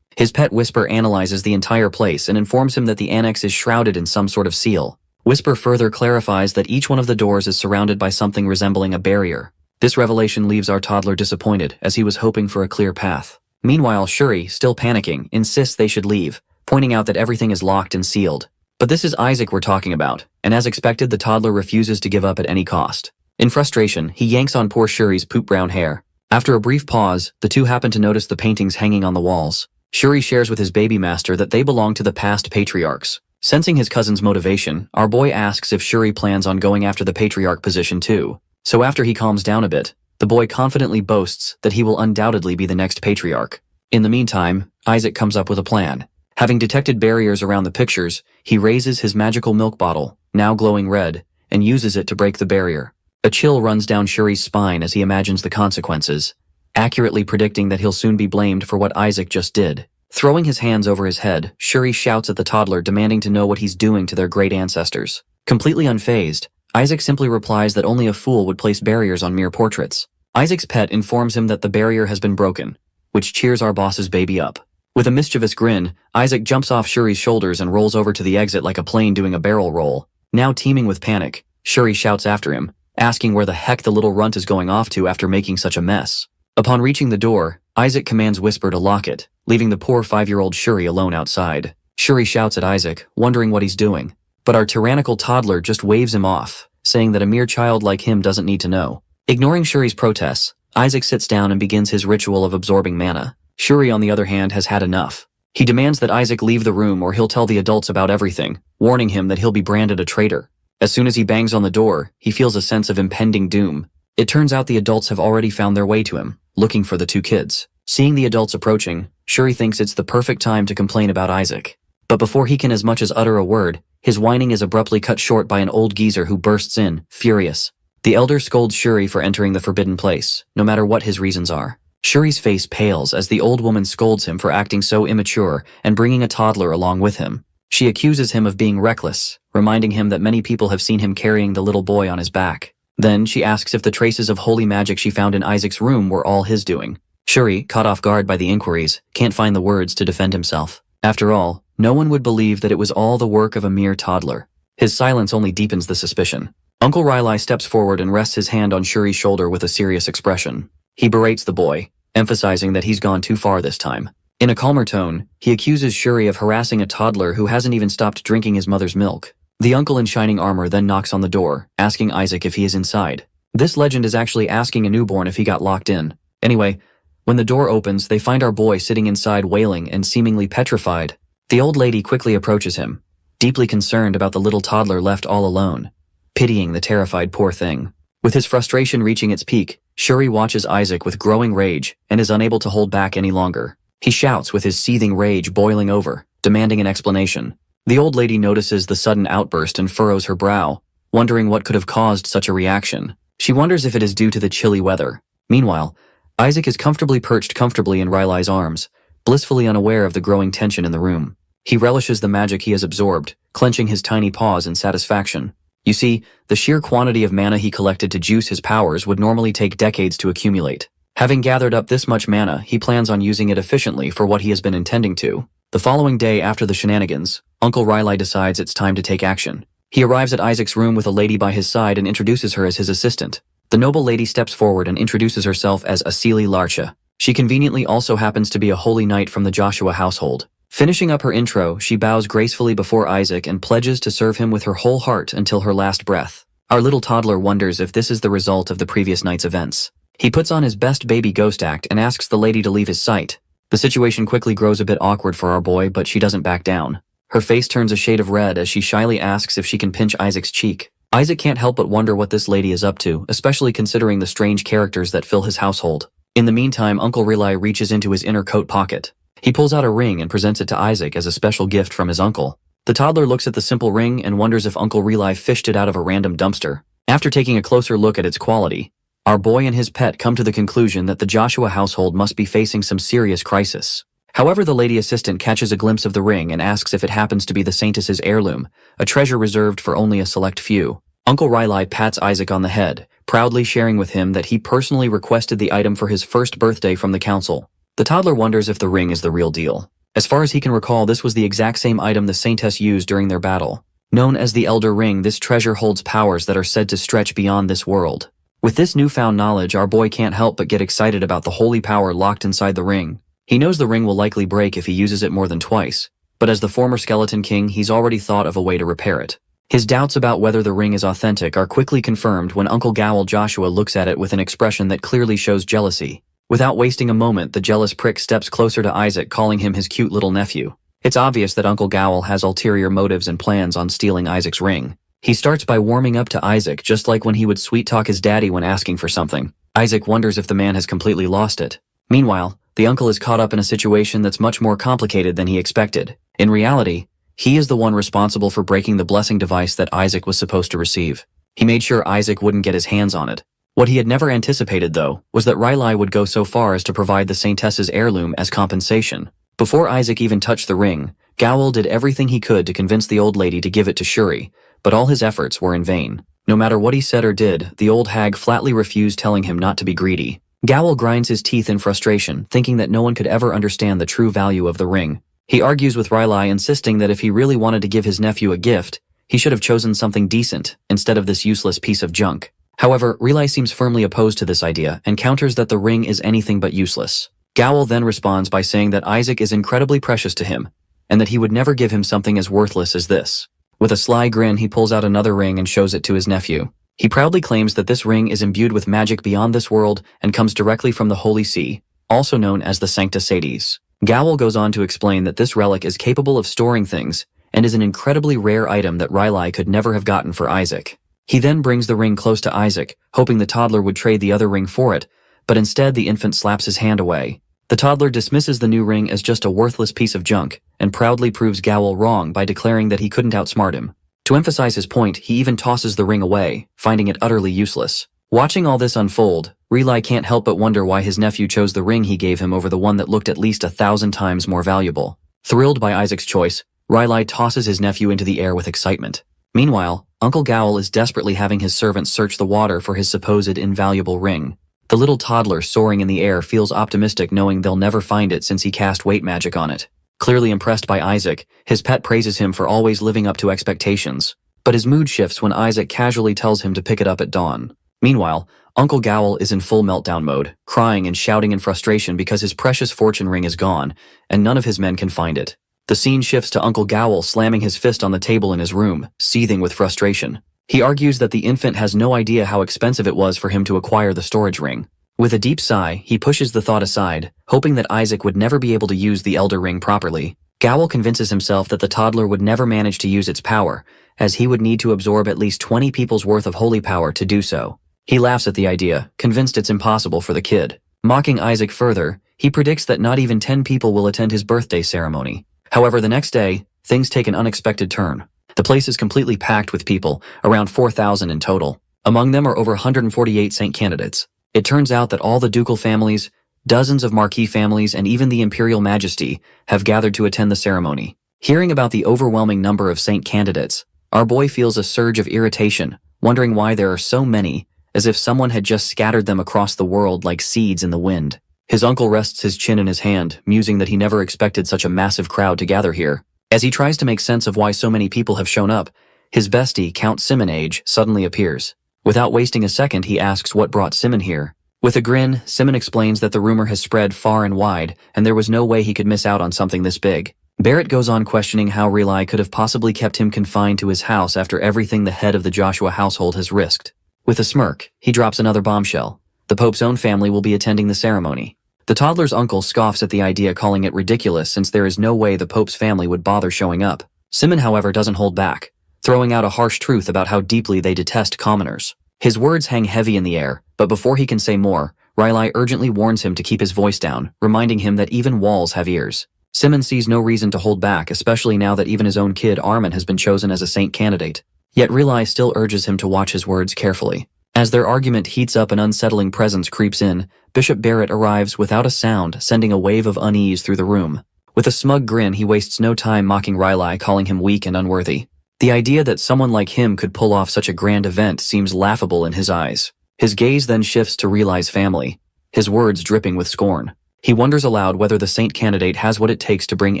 His pet Whisper analyzes the entire place and informs him that the annex is shrouded in some sort of seal. Whisper further clarifies that each one of the doors is surrounded by something resembling a barrier. This revelation leaves our toddler disappointed, as he was hoping for a clear path. Meanwhile, Shuri, still panicking, insists they should leave, pointing out that everything is locked and sealed. But this is Isaac we're talking about, and as expected, the toddler refuses to give up at any cost. In frustration, he yanks on poor Shuri's poop-brown hair. After a brief pause, the two happen to notice the paintings hanging on the walls. Shuri shares with his baby master that they belong to the past patriarchs. Sensing his cousin's motivation, our boy asks if Shuri plans on going after the patriarch position too. So after he calms down a bit, the boy confidently boasts that he will undoubtedly be the next patriarch. In the meantime, Isaac comes up with a plan. Having detected barriers around the pictures, he raises his magical milk bottle, now glowing red, and uses it to break the barrier. A chill runs down Shuri's spine as he imagines the consequences, accurately predicting that he'll soon be blamed for what Isaac just did. Throwing his hands over his head, Shuri shouts at the toddler, demanding to know what he's doing to their great ancestors. Completely unfazed, Isaac simply replies that only a fool would place barriers on mere portraits. Isaac's pet informs him that the barrier has been broken, which cheers our boss's baby up. With a mischievous grin, Isaac jumps off Shuri's shoulders and rolls over to the exit like a plane doing a barrel roll. Now teeming with panic, Shuri shouts after him, asking where the heck the little runt is going off to after making such a mess. Upon reaching the door, Isaac commands Whisper to lock it, leaving the poor 5-year-old Shuri alone outside. Shuri shouts at Isaac, wondering what he's doing, but our tyrannical toddler just waves him off, saying that a mere child like him doesn't need to know. Ignoring Shuri's protests, Isaac sits down and begins his ritual of absorbing mana. Shuri, on the other hand, has had enough. He demands that Isaac leave the room or he'll tell the adults about everything, warning him that he'll be branded a traitor. As soon as he bangs on the door, he feels a sense of impending doom. It turns out the adults have already found their way to him, looking for the two kids. Seeing the adults approaching, Shuri thinks it's the perfect time to complain about Isaac. But before he can as much as utter a word, his whining is abruptly cut short by an old geezer who bursts in, furious. The elder scolds Shuri for entering the forbidden place, no matter what his reasons are. Shuri's face pales as the old woman scolds him for acting so immature and bringing a toddler along with him. She accuses him of being reckless, reminding him that many people have seen him carrying the little boy on his back. Then she asks if the traces of holy magic she found in Isaac's room were all his doing. Shuri, caught off guard by the inquiries, can't find the words to defend himself. After all, no one would believe that it was all the work of a mere toddler. His silence only deepens the suspicion. Uncle Riley steps forward and rests his hand on Shuri's shoulder with a serious expression. He berates the boy, emphasizing that he's gone too far this time. In a calmer tone, he accuses Shuri of harassing a toddler who hasn't even stopped drinking his mother's milk. The uncle in shining armor then knocks on the door, asking Isaac if he is inside. This legend is actually asking a newborn if he got locked in. Anyway, when the door opens, they find our boy sitting inside wailing and seemingly petrified. The old lady quickly approaches him, deeply concerned about the little toddler left all alone, pitying the terrified poor thing. With his frustration reaching its peak, Shuri watches Isaac with growing rage and is unable to hold back any longer. He shouts with his seething rage boiling over, demanding an explanation. The old lady notices the sudden outburst and furrows her brow, wondering what could have caused such a reaction. She wonders if it is due to the chilly weather. Meanwhile, Isaac is perched comfortably in Riley's arms, blissfully unaware of the growing tension in the room. He relishes the magic he has absorbed, clenching his tiny paws in satisfaction. You see, the sheer quantity of mana he collected to juice his powers would normally take decades to accumulate. Having gathered up this much mana, he plans on using it efficiently for what he has been intending to. The following day after the shenanigans, Uncle Riley decides it's time to take action. He arrives at Isaac's room with a lady by his side and introduces her as his assistant. The noble lady steps forward and introduces herself as Asili Larcha. She conveniently also happens to be a holy knight from the Joshua household. Finishing up her intro, she bows gracefully before Isaac and pledges to serve him with her whole heart until her last breath. Our little toddler wonders if this is the result of the previous night's events. He puts on his best baby ghost act and asks the lady to leave his sight. The situation quickly grows a bit awkward for our boy, but she doesn't back down. Her face turns a shade of red as she shyly asks if she can pinch Isaac's cheek. Isaac can't help but wonder what this lady is up to, especially considering the strange characters that fill his household. In the meantime, Uncle Riley reaches into his inner coat pocket. He pulls out a ring and presents it to Isaac as a special gift from his uncle. The toddler looks at the simple ring and wonders if Uncle Riley fished it out of a random dumpster. After taking a closer look at its quality, our boy and his pet come to the conclusion that the Joshua household must be facing some serious crisis. However, the lady assistant catches a glimpse of the ring and asks if it happens to be the Saintess's heirloom, a treasure reserved for only a select few. Uncle Riley pats Isaac on the head, proudly sharing with him that he personally requested the item for his first birthday from the council. The toddler wonders if the ring is the real deal. As far as he can recall, this was the exact same item the Saintess used during their battle. Known as the Elder Ring, this treasure holds powers that are said to stretch beyond this world. With this newfound knowledge, our boy can't help but get excited about the holy power locked inside the ring. He knows the ring will likely break if he uses it more than twice, but as the former Skeleton King, he's already thought of a way to repair it. His doubts about whether the ring is authentic are quickly confirmed when Uncle Gowl Joshua looks at it with an expression that clearly shows jealousy. Without wasting a moment, the jealous prick steps closer to Isaac, calling him his cute little nephew. It's obvious that Uncle Gowl has ulterior motives and plans on stealing Isaac's ring. He starts by warming up to Isaac, just like when he would sweet-talk his daddy when asking for something. Isaac wonders if the man has completely lost it. Meanwhile, the uncle is caught up in a situation that's much more complicated than he expected. In reality, he is the one responsible for breaking the blessing device that Isaac was supposed to receive. He made sure Isaac wouldn't get his hands on it. What he had never anticipated, though, was that Riley would go so far as to provide the Saintess's heirloom as compensation. Before Isaac even touched the ring, Gowl did everything he could to convince the old lady to give it to Shuri, but all his efforts were in vain. No matter what he said or did, the old hag flatly refused, telling him not to be greedy. Gowl grinds his teeth in frustration, thinking that no one could ever understand the true value of the ring. He argues with Riley, insisting that if he really wanted to give his nephew a gift, he should have chosen something decent instead of this useless piece of junk. However, Riley seems firmly opposed to this idea and counters that the ring is anything but useless. Gowl then responds by saying that Isaac is incredibly precious to him, and that he would never give him something as worthless as this. With a sly grin, he pulls out another ring and shows it to his nephew. He proudly claims that this ring is imbued with magic beyond this world and comes directly from the Holy See, also known as the Sancta Satis. Gowl goes on to explain that this relic is capable of storing things and is an incredibly rare item that Riley could never have gotten for Isaac. He then brings the ring close to Isaac, hoping the toddler would trade the other ring for it, but instead the infant slaps his hand away. The toddler dismisses the new ring as just a worthless piece of junk and proudly proves Gowl wrong by declaring that he couldn't outsmart him. To emphasize his point, he even tosses the ring away, finding it utterly useless. Watching all this unfold, Riley can't help but wonder why his nephew chose the ring he gave him over the one that looked at least 1,000 times more valuable. Thrilled by Isaac's choice, Riley tosses his nephew into the air with excitement. Meanwhile, Uncle Gowl is desperately having his servants search the water for his supposed invaluable ring. The little toddler soaring in the air feels optimistic, knowing they'll never find it since he cast weight magic on it. Clearly impressed by Isaac, his pet praises him for always living up to expectations. But his mood shifts when Isaac casually tells him to pick it up at dawn. Meanwhile, Uncle Gowl is in full meltdown mode, crying and shouting in frustration because his precious fortune ring is gone, and none of his men can find it. The scene shifts to Uncle Gowl slamming his fist on the table in his room, seething with frustration. He argues that the infant has no idea how expensive it was for him to acquire the storage ring. With a deep sigh, he pushes the thought aside, hoping that Isaac would never be able to use the Elder Ring properly. Gowl convinces himself that the toddler would never manage to use its power, as he would need to absorb at least 20 people's worth of holy power to do so. He laughs at the idea, convinced it's impossible for the kid. Mocking Isaac further, he predicts that not even 10 people will attend his birthday ceremony. However, the next day, things take an unexpected turn. The place is completely packed with people, around 4,000 in total. Among them are over 148 Saint candidates. It turns out that all the ducal families, dozens of marquis families, and even the imperial majesty have gathered to attend the ceremony. Hearing about the overwhelming number of Saint candidates, our boy feels a surge of irritation, wondering why there are so many, as if someone had just scattered them across the world like seeds in the wind. His uncle rests his chin in his hand, musing that he never expected such a massive crowd to gather here. As he tries to make sense of why so many people have shown up, his bestie, Count Simonage, suddenly appears. Without wasting a second, he asks what brought Simon here. With a grin, Simon explains that the rumor has spread far and wide, and there was no way he could miss out on something this big. Barrett goes on questioning how Relai could have possibly kept him confined to his house after everything the head of the Joshua household has risked. With a smirk, he drops another bombshell. The Pope's own family will be attending the ceremony. The toddler's uncle scoffs at the idea, calling it ridiculous since there is no way the Pope's family would bother showing up. Simon, however, doesn't hold back, throwing out a harsh truth about how deeply they detest commoners. His words hang heavy in the air, but before he can say more, Riley urgently warns him to keep his voice down, reminding him that even walls have ears. Simon sees no reason to hold back, especially now that even his own kid Armin has been chosen as a saint candidate. Yet Riley still urges him to watch his words carefully. As their argument heats up, an unsettling presence creeps in. Bishop Barrett arrives without a sound, sending a wave of unease through the room. With a smug grin, he wastes no time mocking Riley, calling him weak and unworthy. The idea that someone like him could pull off such a grand event seems laughable in his eyes. His gaze then shifts to Riley's family, his words dripping with scorn. He wonders aloud whether the saint candidate has what it takes to bring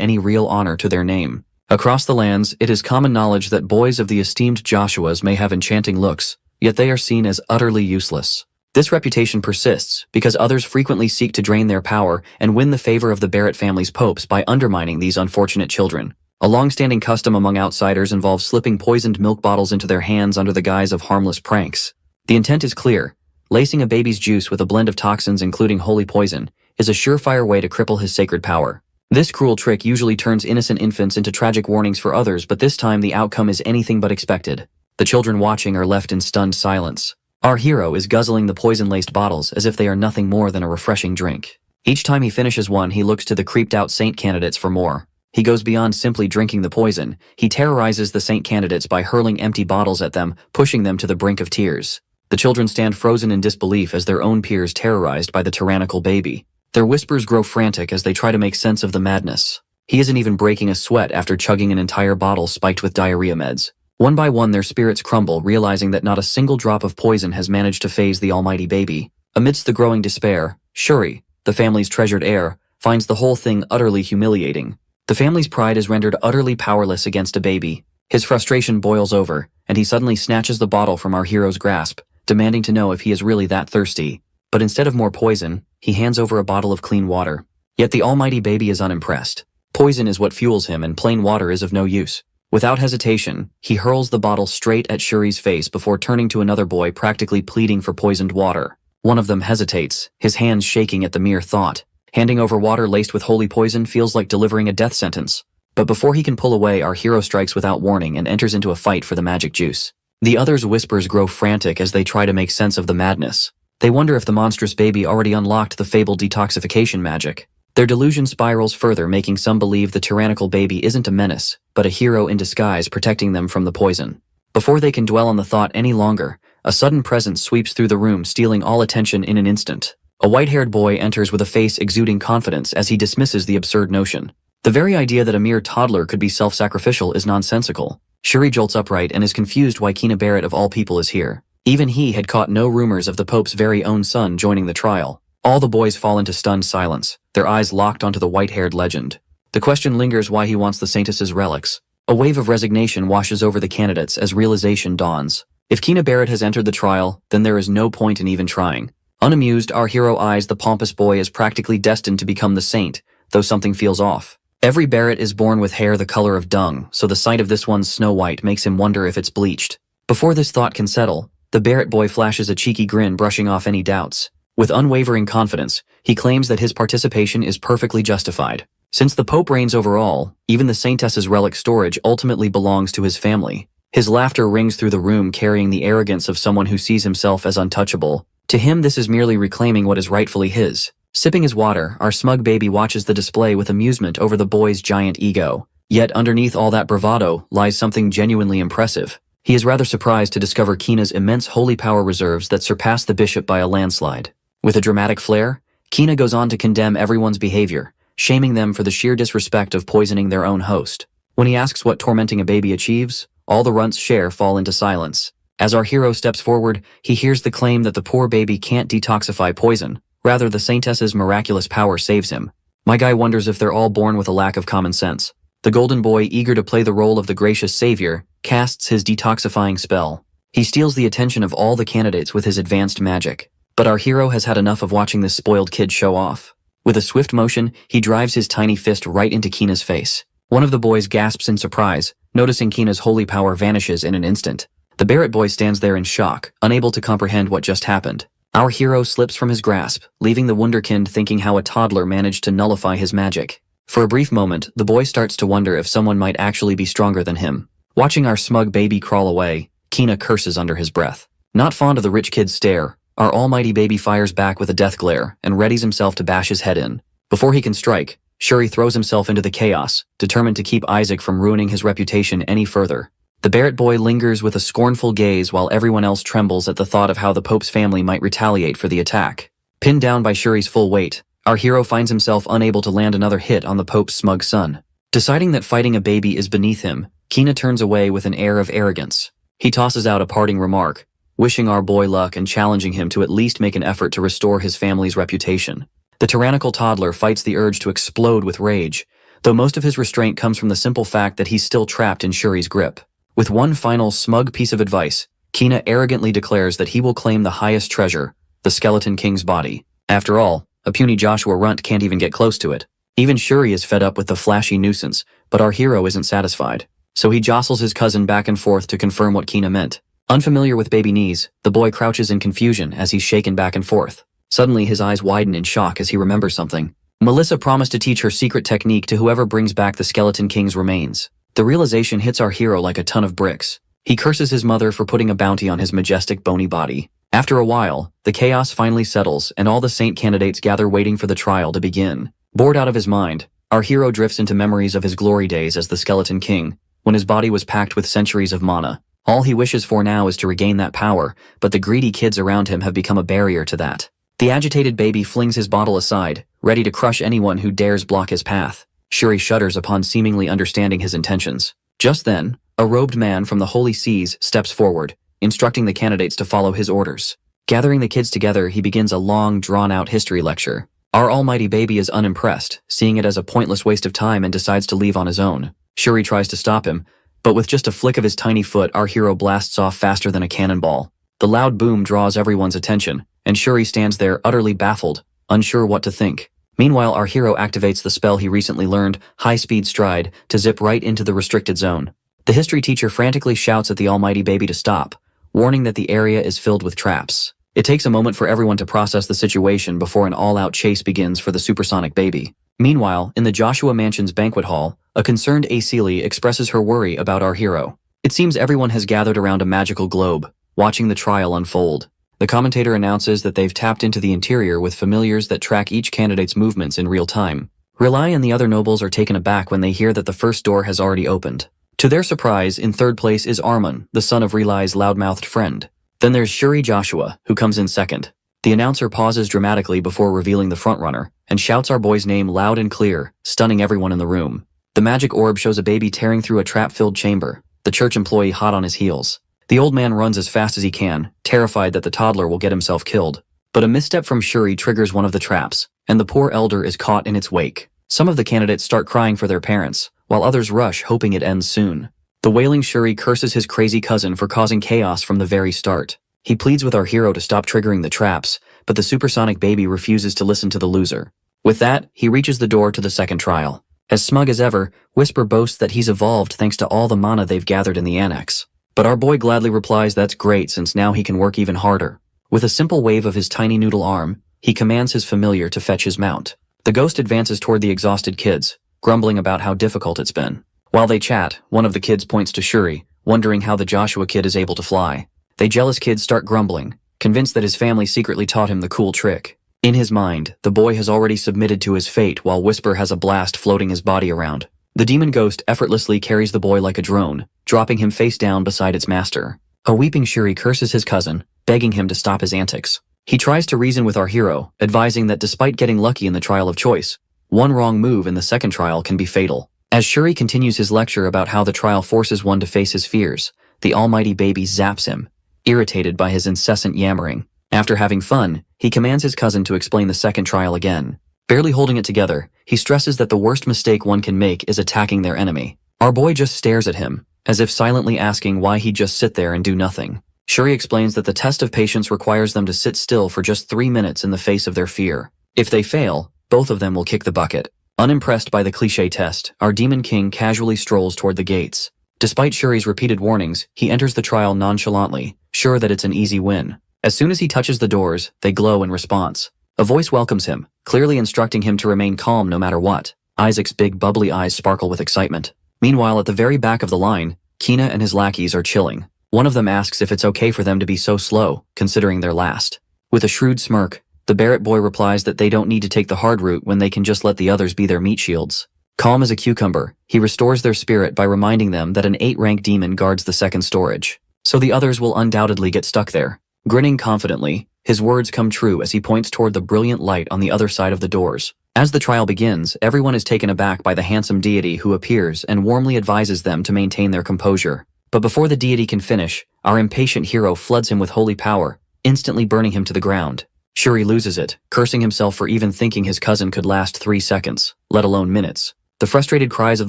any real honor to their name. Across the lands, it is common knowledge that boys of the esteemed Joshuas may have enchanting looks, yet they are seen as utterly useless. This reputation persists because others frequently seek to drain their power and win the favor of the Barrett family's popes by undermining these unfortunate children. A long-standing custom among outsiders involves slipping poisoned milk bottles into their hands under the guise of harmless pranks. The intent is clear. Lacing a baby's juice with a blend of toxins including holy poison is a surefire way to cripple his sacred power. This cruel trick usually turns innocent infants into tragic warnings for others, but this time the outcome is anything but expected. The children watching are left in stunned silence. Our hero is guzzling the poison-laced bottles as if they are nothing more than a refreshing drink. Each time he finishes one, he looks to the creeped-out saint candidates for more. He goes beyond simply drinking the poison. He terrorizes the saint candidates by hurling empty bottles at them, pushing them to the brink of tears. The children stand frozen in disbelief as their own peers terrorized by the tyrannical baby. Their whispers grow frantic as they try to make sense of the madness. He isn't even breaking a sweat after chugging an entire bottle spiked with diarrhea meds. One by one, their spirits crumble, realizing that not a single drop of poison has managed to faze the almighty baby. Amidst the growing despair, Shuri, the family's treasured heir, finds the whole thing utterly humiliating. The family's pride is rendered utterly powerless against a baby. His frustration boils over, and he suddenly snatches the bottle from our hero's grasp, demanding to know if he is really that thirsty. But instead of more poison, he hands over a bottle of clean water. Yet the almighty baby is unimpressed. Poison is what fuels him, and plain water is of no use. Without hesitation, he hurls the bottle straight at Shuri's face before turning to another boy, practically pleading for poisoned water. One of them hesitates, his hands shaking at the mere thought. Handing over water laced with holy poison feels like delivering a death sentence. But before he can pull away, our hero strikes without warning and enters into a fight for the magic juice. The others' whispers grow frantic as they try to make sense of the madness. They wonder if the monstrous baby already unlocked the fabled detoxification magic. Their delusion spirals further, making some believe the tyrannical baby isn't a menace, but a hero in disguise protecting them from the poison. Before they can dwell on the thought any longer, a sudden presence sweeps through the room, stealing all attention in an instant. A white-haired boy enters with a face exuding confidence as he dismisses the absurd notion. The very idea that a mere toddler could be self-sacrificial is nonsensical. Shuri jolts upright and is confused why Keena Barrett of all people is here. Even he had caught no rumors of the Pope's very own son joining the trial. All the boys fall into stunned silence, their eyes locked onto the white-haired legend. The question lingers why he wants the Saintess's relics. A wave of resignation washes over the candidates as realization dawns. If Keena Barrett has entered the trial, then there is no point in even trying. Unamused, our hero eyes the pompous boy as practically destined to become the saint, though something feels off. Every Barrett is born with hair the color of dung, so the sight of this one's snow white makes him wonder if it's bleached. Before this thought can settle, the Barrett boy flashes a cheeky grin, brushing off any doubts. With unwavering confidence, he claims that his participation is perfectly justified. Since the Pope reigns over all, even the Saintess's relic storage ultimately belongs to his family. His laughter rings through the room, carrying the arrogance of someone who sees himself as untouchable. To him, this is merely reclaiming what is rightfully his. Sipping his water, our smug baby watches the display with amusement over the boy's giant ego. Yet underneath all that bravado lies something genuinely impressive. He is rather surprised to discover Keena's immense holy power reserves that surpass the bishop by a landslide. With a dramatic flair, Keena goes on to condemn everyone's behavior, shaming them for the sheer disrespect of poisoning their own host. When he asks what tormenting a baby achieves, all the runts fall into silence. As our hero steps forward, he hears the claim that the poor baby can't detoxify poison. Rather, the Saintess's miraculous power saves him. My guy wonders if they're all born with a lack of common sense. The golden boy, eager to play the role of the gracious savior, casts his detoxifying spell. He steals the attention of all the candidates with his advanced magic. But our hero has had enough of watching this spoiled kid show off. With a swift motion, he drives his tiny fist right into Kina's face. One of the boys gasps in surprise, noticing Kina's holy power vanishes in an instant. The Barrett boy stands there in shock, unable to comprehend what just happened. Our hero slips from his grasp, leaving the wunderkind thinking how a toddler managed to nullify his magic. For a brief moment, the boy starts to wonder if someone might actually be stronger than him. Watching our smug baby crawl away, Kina curses under his breath. Not fond of the rich kid's stare, our almighty baby fires back with a death glare and readies himself to bash his head in. Before he can strike, Shuri throws himself into the chaos, determined to keep Isaac from ruining his reputation any further. The Barrett boy lingers with a scornful gaze while everyone else trembles at the thought of how the Pope's family might retaliate for the attack. Pinned down by Shuri's full weight, our hero finds himself unable to land another hit on the Pope's smug son. Deciding that fighting a baby is beneath him, Kina turns away with an air of arrogance. He tosses out a parting remark, wishing our boy luck and challenging him to at least make an effort to restore his family's reputation. The tyrannical toddler fights the urge to explode with rage, though most of his restraint comes from the simple fact that he's still trapped in Shuri's grip. With one final smug piece of advice, Kina arrogantly declares that he will claim the highest treasure, the Skeleton King's body. After all, a puny Joshua runt can't even get close to it. Even Shuri is fed up with the flashy nuisance, but our hero isn't satisfied. So he jostles his cousin back and forth to confirm what Kina meant. Unfamiliar with baby knees, the boy crouches in confusion as he's shaken back and forth. Suddenly his eyes widen in shock as he remembers something. Melissa promised to teach her secret technique to whoever brings back the Skeleton King's remains. The realization hits our hero like a ton of bricks. He curses his mother for putting a bounty on his majestic bony body. After a while, the chaos finally settles and all the saint candidates gather waiting for the trial to begin. Bored out of his mind, our hero drifts into memories of his glory days as the Skeleton King, when his body was packed with centuries of mana. All he wishes for now is to regain that power, but the greedy kids around him have become a barrier to that. The agitated baby flings his bottle aside, ready to crush anyone who dares block his path. Shuri shudders upon seemingly understanding his intentions. Just then, a robed man from the Holy Seas steps forward, instructing the candidates to follow his orders. Gathering the kids together, he begins a long, drawn-out history lecture. Our almighty baby is unimpressed, seeing it as a pointless waste of time and decides to leave on his own. Shuri tries to stop him, but with just a flick of his tiny foot, our hero blasts off faster than a cannonball. The loud boom draws everyone's attention, and Shuri stands there utterly baffled, unsure what to think. Meanwhile, our hero activates the spell he recently learned, High-Speed Stride, to zip right into the restricted zone. The history teacher frantically shouts at the almighty baby to stop, warning that the area is filled with traps. It takes a moment for everyone to process the situation before an all-out chase begins for the supersonic baby. Meanwhile, in the Joshua Mansion's banquet hall, a concerned Acelie expresses her worry about our hero. It seems everyone has gathered around a magical globe, watching the trial unfold. The commentator announces that they've tapped into the interior with familiars that track each candidate's movements in real time. Relai and the other nobles are taken aback when they hear that the first door has already opened. To their surprise, in third place is Armon, the son of Relai's loudmouthed friend. Then there's Shuri Joshua, who comes in second. The announcer pauses dramatically before revealing the frontrunner, and shouts our boy's name loud and clear, stunning everyone in the room. The magic orb shows a baby tearing through a trap-filled chamber, the church employee hot on his heels. The old man runs as fast as he can, terrified that the toddler will get himself killed. But a misstep from Shuri triggers one of the traps, and the poor elder is caught in its wake. Some of the candidates start crying for their parents, while others rush hoping it ends soon. The wailing Shuri curses his crazy cousin for causing chaos from the very start. He pleads with our hero to stop triggering the traps, but the supersonic baby refuses to listen to the loser. With that, he reaches the door to the second trial. As smug as ever, Whisper boasts that he's evolved thanks to all the mana they've gathered in the annex. But our boy gladly replies that's great since now he can work even harder. With a simple wave of his tiny noodle arm, he commands his familiar to fetch his mount. The ghost advances toward the exhausted kids, grumbling about how difficult it's been. While they chat, one of the kids points to Shuri, wondering how the Joshua kid is able to fly. They jealous kids start grumbling, convinced that his family secretly taught him the cool trick. In his mind, the boy has already submitted to his fate while Whisper has a blast floating his body around. The demon ghost effortlessly carries the boy like a drone, dropping him face down beside its master. A weeping Shuri curses his cousin, begging him to stop his antics. He tries to reason with our hero, advising that despite getting lucky in the trial of choice, one wrong move in the second trial can be fatal. As Shuri continues his lecture about how the trial forces one to face his fears, the almighty baby zaps him, irritated by his incessant yammering. After having fun, he commands his cousin to explain the second trial again. Barely holding it together, he stresses that the worst mistake one can make is attacking their enemy. Our boy just stares at him, as if silently asking why he'd just sit there and do nothing. Shuri explains that the test of patience requires them to sit still for just 3 minutes in the face of their fear. If they fail, both of them will kick the bucket. Unimpressed by the cliché test, our Demon King casually strolls toward the gates. Despite Shuri's repeated warnings, he enters the trial nonchalantly, sure that it's an easy win. As soon as he touches the doors, they glow in response. A voice welcomes him, clearly instructing him to remain calm no matter what. Isaac's big bubbly eyes sparkle with excitement. Meanwhile, at the very back of the line, Kina and his lackeys are chilling. One of them asks if it's okay for them to be so slow, considering they're last. With a shrewd smirk, the Barrett boy replies that they don't need to take the hard route when they can just let the others be their meat shields. Calm as a cucumber, he restores their spirit by reminding them that an 8-rank demon guards the second storage, so the others will undoubtedly get stuck there. Grinning confidently, his words come true as he points toward the brilliant light on the other side of the doors. As the trial begins, everyone is taken aback by the handsome deity who appears and warmly advises them to maintain their composure. But before the deity can finish, our impatient hero floods him with holy power, instantly burning him to the ground. Shuri loses it, cursing himself for even thinking his cousin could last 3 seconds, let alone minutes. The frustrated cries of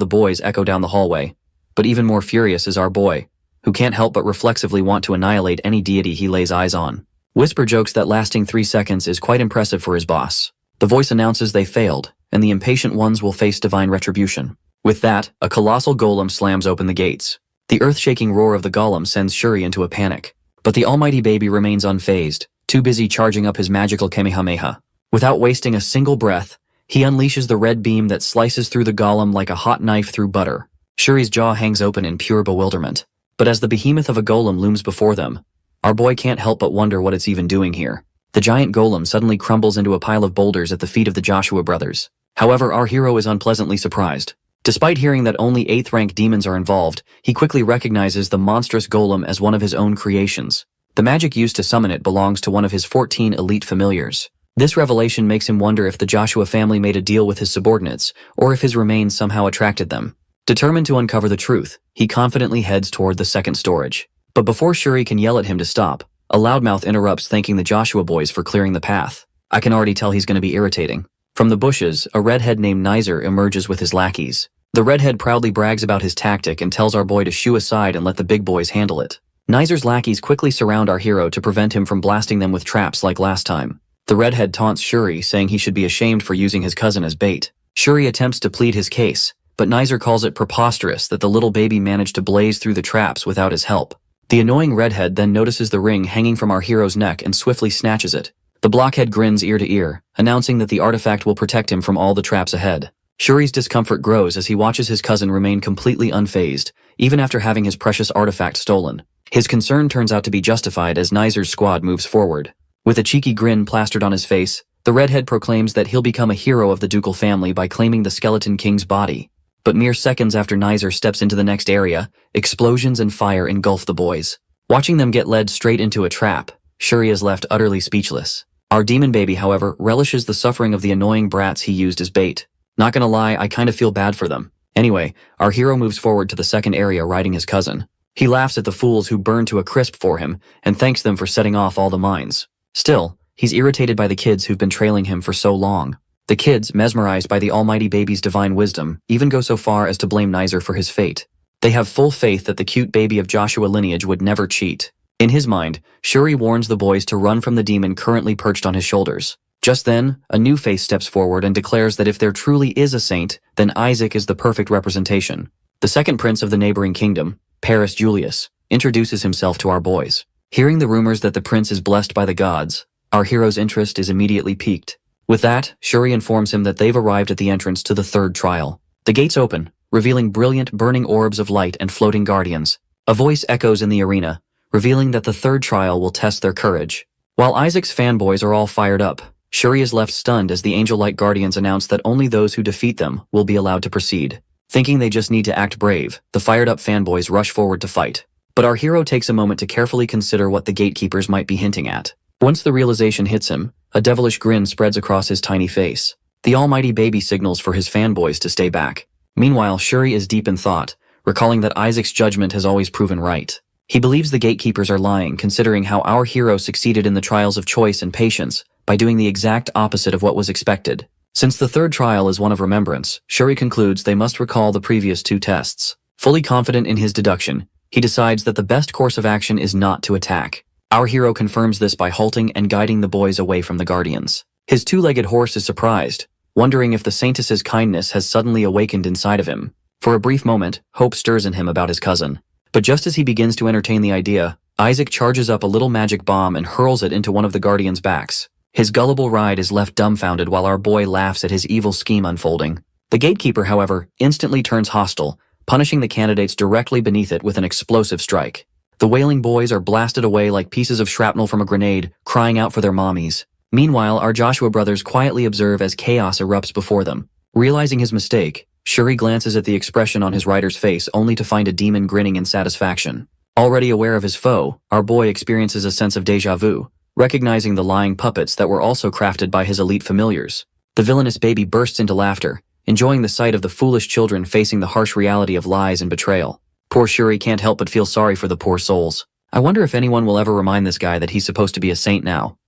the boys echo down the hallway. But even more furious is our boy, who can't help but reflexively want to annihilate any deity he lays eyes on. Whisper jokes that lasting 3 seconds is quite impressive for his boss. The voice announces they failed, and the impatient ones will face divine retribution. With that, a colossal golem slams open the gates. The earth-shaking roar of the golem sends Shuri into a panic. But the almighty baby remains unfazed, too busy charging up his magical Kamehameha. Without wasting a single breath, he unleashes the red beam that slices through the golem like a hot knife through butter. Shuri's jaw hangs open in pure bewilderment. But as the behemoth of a golem looms before them, our boy can't help but wonder what it's even doing here. The giant golem suddenly crumbles into a pile of boulders at the feet of the Joshua brothers. However, our hero is unpleasantly surprised. Despite hearing that only 8th-rank demons are involved, he quickly recognizes the monstrous golem as one of his own creations. The magic used to summon it belongs to one of his 14 elite familiars. This revelation makes him wonder if the Joshua family made a deal with his subordinates, or if his remains somehow attracted them. Determined to uncover the truth, he confidently heads toward the second storage. But before Shuri can yell at him to stop, a loudmouth interrupts, thanking the Joshua boys for clearing the path. I can already tell he's going to be irritating. From the bushes, a redhead named Nizer emerges with his lackeys. The redhead proudly brags about his tactic and tells our boy to shoo aside and let the big boys handle it. Nizer's lackeys quickly surround our hero to prevent him from blasting them with traps like last time. The redhead taunts Shuri, saying he should be ashamed for using his cousin as bait. Shuri attempts to plead his case, but Nizer calls it preposterous that the little baby managed to blaze through the traps without his help. The annoying redhead then notices the ring hanging from our hero's neck and swiftly snatches it. The blockhead grins ear to ear, announcing that the artifact will protect him from all the traps ahead. Shuri's discomfort grows as he watches his cousin remain completely unfazed, even after having his precious artifact stolen. His concern turns out to be justified as Nizer's squad moves forward. With a cheeky grin plastered on his face, the redhead proclaims that he'll become a hero of the ducal family by claiming the Skeleton King's body. But mere seconds after Nizer steps into the next area, explosions and fire engulf the boys. Watching them get led straight into a trap, Shuri is left utterly speechless. Our demon baby, however, relishes the suffering of the annoying brats he used as bait. Not gonna lie, I kinda feel bad for them. Anyway, our hero moves forward to the second area riding his cousin. He laughs at the fools who burn to a crisp for him and thanks them for setting off all the mines. Still, he's irritated by the kids who've been trailing him for so long. The kids, mesmerized by the almighty baby's divine wisdom, even go so far as to blame Nizer for his fate. They have full faith that the cute baby of Joshua lineage would never cheat. In his mind, Shuri warns the boys to run from the demon currently perched on his shoulders. Just then, a new face steps forward and declares that if there truly is a saint, then Isaac is the perfect representation. The second prince of the neighboring kingdom, Paris Julius, introduces himself to our boys. Hearing the rumors that the prince is blessed by the gods, our hero's interest is immediately piqued. With that, Shuri informs him that they've arrived at the entrance to the third trial. The gates open, revealing brilliant burning orbs of light and floating guardians. A voice echoes in the arena, revealing that the third trial will test their courage. While Isaac's fanboys are all fired up, Shuri is left stunned as the angel-like guardians announce that only those who defeat them will be allowed to proceed. Thinking they just need to act brave, the fired-up fanboys rush forward to fight. But our hero takes a moment to carefully consider what the gatekeepers might be hinting at. Once the realization hits him, a devilish grin spreads across his tiny face. The almighty baby signals for his fanboys to stay back. Meanwhile, Shuri is deep in thought, recalling that Isaac's judgment has always proven right. He believes the gatekeepers are lying, considering how our hero succeeded in the trials of choice and patience by doing the exact opposite of what was expected. Since the third trial is one of remembrance, Shuri concludes they must recall the previous 2 tests. Fully confident in his deduction, he decides that the best course of action is not to attack. Our hero confirms this by halting and guiding the boys away from the Guardians. His 2-legged horse is surprised, wondering if the Saintess's kindness has suddenly awakened inside of him. For a brief moment, hope stirs in him about his cousin. But just as he begins to entertain the idea, Isaac charges up a little magic bomb and hurls it into one of the Guardians' backs. His gullible ride is left dumbfounded while our boy laughs at his evil scheme unfolding. The gatekeeper, however, instantly turns hostile, punishing the candidates directly beneath it with an explosive strike. The wailing boys are blasted away like pieces of shrapnel from a grenade, crying out for their mommies. Meanwhile, our Joshua brothers quietly observe as chaos erupts before them. Realizing his mistake, Shuri glances at the expression on his rider's face only to find a demon grinning in satisfaction. Already aware of his foe, our boy experiences a sense of déjà vu, recognizing the lying puppets that were also crafted by his elite familiars. The villainous baby bursts into laughter, enjoying the sight of the foolish children facing the harsh reality of lies and betrayal. Poor Shuri can't help but feel sorry for the poor souls. I wonder if anyone will ever remind this guy that he's supposed to be a saint now.